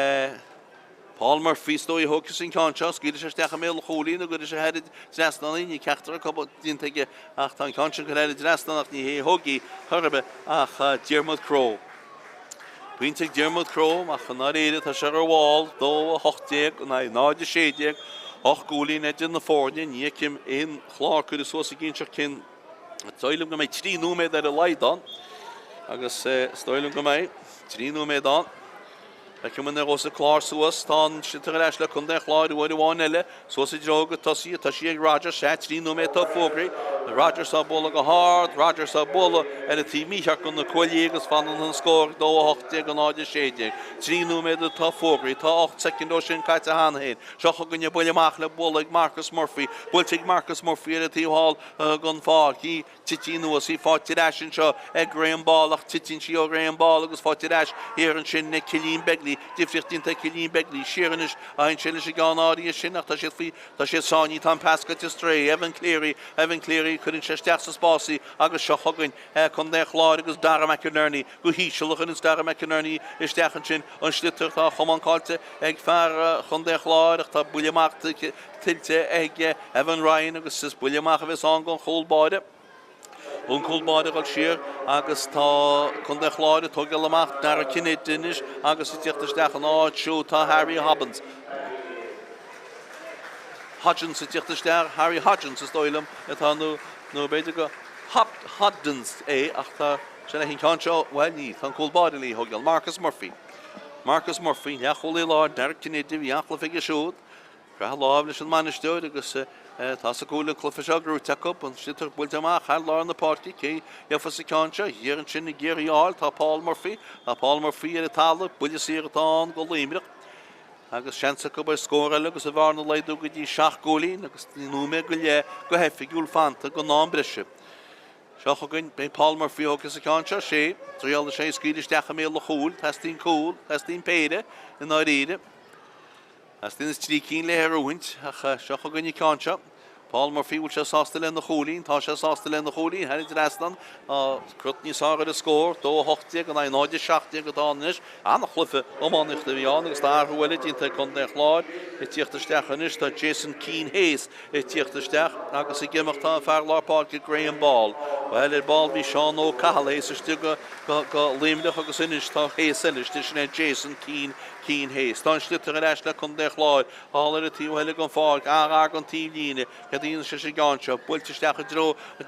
Paul Murphy stoi hokus in Conchas, gyd eisiau stech am eil chwlin, o gyd eisiau herid dresnan ni cachtar cobod dyn tege ach tan Conchas yn herid dresnan ach ni he hogi hyrbe ach Diarmuid Craobh. Pwyntig Diarmuid Craobh ach yn ar eirid has ar y wal, do a hochdieg, na náid y siedieg, och gwlin edrych na ffordd, ni cym ein Clár cwyd y sos i gyn siach cyn stoilwm gymau 3 númed ar y laidan, agus stoilwm gymau 3 númed an. Cymyn ar os y Clár sŵas, tan sy'n eich le cwndau Clár i wedi wan ele, sŵas i drog y tosi ag Roger, 3 númed to ffogri, Roger sa bol ag a hard, Roger sa bol ar y tîm miach yn y cwelig ys fan yn sgor, do a 80 yn 87. 3 númed to ffogri, ta 8 second o sy'n caet a han hyn. Sioch o gynnu bwyle mach le bol ag Marcus Murphy, bwyltig Marcus Murphy ar y tîm hal gan far, hi titi nŵas i ffatir asyn sio ag Graham Ball, ach titin si o Graham Ball agos ffatir as, hier yn sy'n Cillian Begley, difricht dynta Cillian Begley, Ciarán ein sy'n sy'n gan ari sy'n ach ta sy'n sani tan pasgat y stray, Evan Cleary, cwrdd yn sy'n steach sa spasi, agos sioch ogyn, cwndau Clár agos Dara McInerney, gw hiisiol yn Dara McInerney, ysdeach yn sy'n slitwch ta choman calte, ag far cwndau Clár, ach ta bwylio mach tilte ag Evan Ryan, agos sys bwylio mach a fes an gan chwlbade. O'n cwlbade gael sir, agos ta cwndau Clár, togel amach, Dara Kinnit dynish, agos i tiach ysdeach yn oed siw ta Harry Hobbins. Hodgins y tiach ysdeach, Harry Hodgins ys doelum, yta nhw beidio go Hodgins ach ta sy'n eich cansio, wel ni, ta'n cwlbade li hogel, Marcus Murphy, niach o le lawr, Dara Kinnit, iach le ffig y siwd, Rhaid lof leis yn manistwyd agos tas y gwyl yn clyffas o grw tecwb ond sydd o'r bwylt yma chael lawr yn y party cei iafas y cansio hier yn sy'n i gyr i all ta Paul Murphy ar y talw bwyl y sir y tan gol Limerick agos sians y cwb o'r sgorel agos y farn o leidw gyda siach gwlin agos nŵme gwyliau gwyheffig yw'r ffanta go na'n brisio Siach o gyn, bein Paul Murphy agos y cansio drial y sgyd ysdech am eil o chwl testyn peire yn o'r eire As dyn ys tri cyn le hAoine, ach sioch o gynnu cansio. Paul Murphy wyl sias astel yn y chwlin, ta sias astel yn y chwlin, hynny dresdan, crwt ni sar ar y sgôr, do 80 yn ein 70 gyda anish, an o chlyffe o manich dy fi an, agos da ar hwylid i'n te cwndau Clár, e tiach dy stech anish, ta Jason Keane Hayes, e tiach dy stech, agos i gymach ta Farlar Park i Graham Ball. Wel, ball fi Sean O'Cahal, e sy'n styg go Limerick agos anish, ta Hayes anish, dy sy'n Jason Keane Hayes. Ta'n slytter yn eich le cwndau Clár, hal ar y tîm helig o'n ffordd, ar o'n tîm líne, dyn sy'n gansio, bwylt ysdech y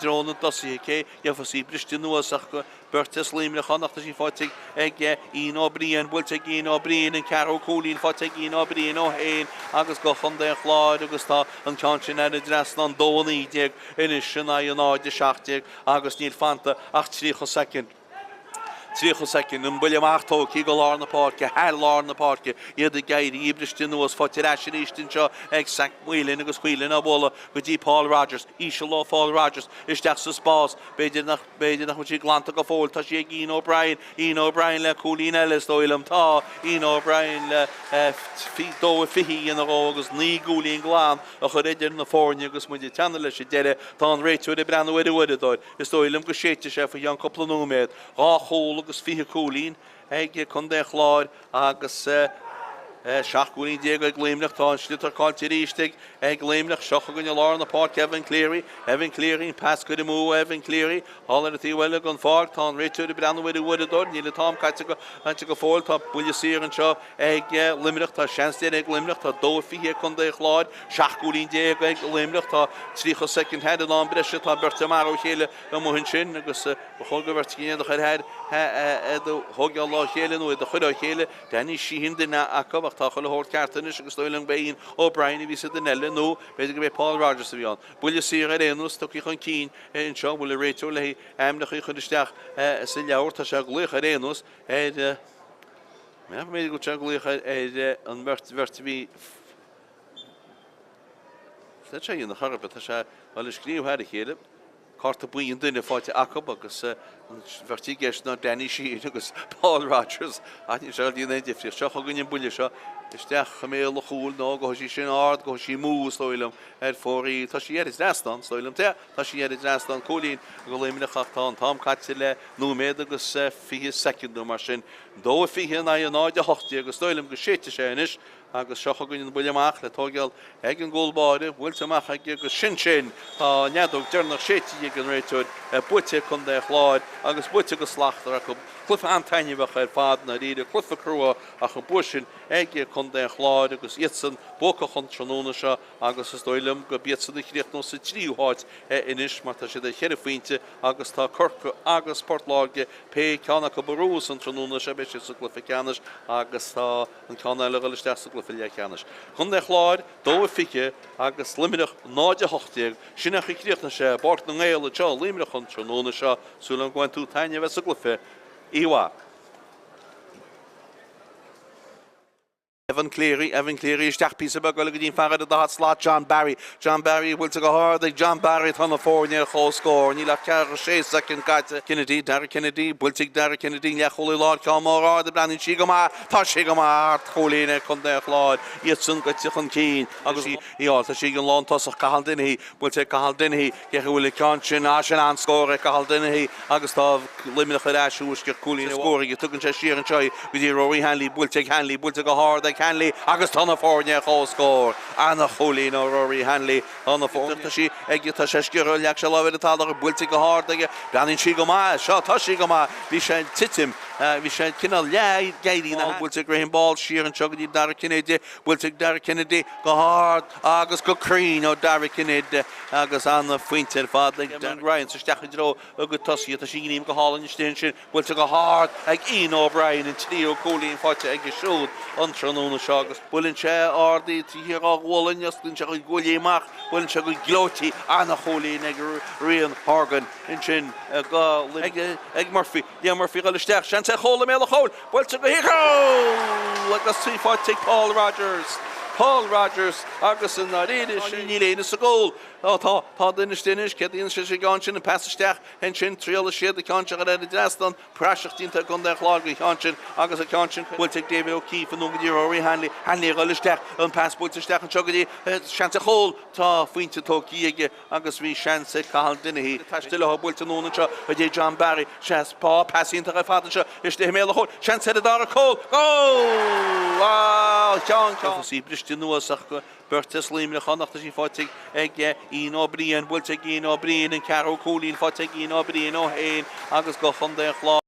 dron yn dosi, iafas i bristyn nŵas ach byrtes Limerick ond ach sy'n ffotig ag un o brien, bwylt ag un o brien yn Caro Cwlin, ffotig un o brien o hen, agos gochon dyn Clár, agos ta yn cansio ar y dresnan 2-90, yn ysyn a yn 70, agos ni'r ffanta ach 3 second. 3 second yn bwylio mach to go lawr na parc, her lawr na parc, iad y gair i bristyn nhw os ffotir asyn eistyn sio ag sac mwylyn agos chwylyn a bola wedi Paul Rogers, isio lo Paul Rogers, ysdech sy'n sbos, beidir nach mwyti glant ag o ffôl, ta si ag un O'Brien le Cwlin Ellis doelum ta, un O'Brien le do y ffihi yn yr o agos ni gwlin glan, ach o'r edrych yn y fforni agos mwyti tanel eisiau dere, ta'n reit wedi bran o wedi doed, ys doelum gysietio sef o yan cwpl o nwmed, chôl agus fihe cwlin, ag cwndau Clár agus siach gwyn dieg ag Limerick, ta'n slitter cael rístig ag Limerick, siach gwyn lawr yn y parc Evan Cleary, pas gwyd y mw Evan Cleary, hal ar y tiwelig o'n ffordd, ta'n reit wedi bran wedi dod, ni'n tam cael go ffôl, ta'n bwylio sir yn sio ag Limerick, ta'n sians dieg ag Limerick, ta'n dod fihe cwndau Clár, siach gwyn dieg ag Limerick, ta'n 3 second head yn o'n brisio, ta'n byrta mar o chile yn mwyn sy'n, agos bwchol gyfer ti'n edrych ar her, hogg Allah chile nhw, edrych ar chile, dan i si hyn dyna acob, ach ta chol y holl cartan ys, agos doelwng bein O'Brien i fi sydd yn elen nhw, beth gyda Paul Rogers y fi on. Bwylio sir ar enws, to'ch i'ch o'n cyn, yn sio, bwylio reitio le hi, nach i'ch o'n ysdech sy'n lawr, ta siag gwych ar enws, mae'n meddwl siag gwych yn myrth fi, Lle siag yn y charab, ta siag, wel ysgrif her i chile, Carta buin duine fáte acab agus bhartí geis ná Danny Sheehan agus Paul Rogers a ní se dína difri seach a gunnin buile se isteach mé le chúl ná go sí sin ard go sí mú stoilm fórí tá sí is restan stoilm te tá sí restan cólín go Luimneach tá tám caite le nó méad agus fi secondú mar sin dó fihe na náide hochtti agus stoilm go séte sé inis agus seach a gunnin buile amach le tógeal ag an ggóilbáide bhfuil amach ag agus sin tá neadúg dearnach séti ag an réitúid bute chun de chláid agus bute go slachtar a go clufa antainine bach fad na ríide clufa Craobh a chu busin ag chun de chláid agus iadsan bóca chun tróna se agus is dóilm go bíadsan chríocht nó sa tríúáid inis mar tá sé de chéir faointe agus tá corca agus sportláge pe ceanna go barús an tróna se be sa clufa ceannis agus tá an ceanna le goiste sa clufa le ceannis. Chun de chláid dó fiche agus Luimneach náide hochtíag sinna chríochtna sé bart na nGael te Luimneach chun tróna se súlan ghain tú taine bheith sa clufa Iwa. An Clár isteach pí go le dín farad a dá slát John Barry bhfuil go háda John Barry tána fórne chóscór ní le cear 6 second caite Kennedy Darragh Kennedy builtig Darragh Kennedy le chola lád cámárá de brenin sí go má tá sí go má cholína chun de chláid iad sun go chun cín agus íá tá sí an lán tosach cahal duine builte cahal duine ge bhfuil cean sin á sin an scóir cahal duine agus tá Luimneach aráisiúis gur cholína scóir tugann sé siar an teo go dtí Rory Hanley builte go háda Hanley agus tána fórne chóscór anna cholín ó Rory Hanley tána fórne sí ag tá sé sciúil leag se láhad atá ar builte go háda brenin sí go má seo tá sí go má bhí sé titim bhí sé cinál leid gaiidí na builte Graham Ball siar an tugadí Darragh Kennedy builte Darragh Kennedy go hád agus go crín ó Darragh Kennedy agus anna faointe fad le Ryan sa steachidró a go tosí a sí ním go hálan stin sin builte go hád ag Ian O'Brien in trío cholín fáte ag siúd an tróna se agus builinn sé ardaí tíhir á bhláin linn se go gúléach builinn se go glótí anna cholín ag rion Hargan in sin ag Murphy Murphy go leisteach sean sé chola mé a chóil builte go híró agus trífáte Paul Rogers agus in na réidir sin ní léana sa gól tá duine stinis ce dtíon sé gáin sin an peisteach hen sin tríola siad a ceanse a réidir deastan praseachtínta chun de chláir chean sin agus a cean sin bhfuilte David O'Keefe an nógadí Rory Hanley go leisteach an pasbúilteisteach an tugadí seansa chól tá faointe tógaí agus bhí seansa cahal duine taiistile builte nóna seo a dé John Barry seas pá pasínta a fádan seo is de mé a chól seansa a dar a cól cean sí briste nuasach go Burtas Luimneach annachta sí fáte ag Ian O'Brien builte Ian O'Brien an Caro cholín fáte Ian O'Brien ó héin agus go chun de chlá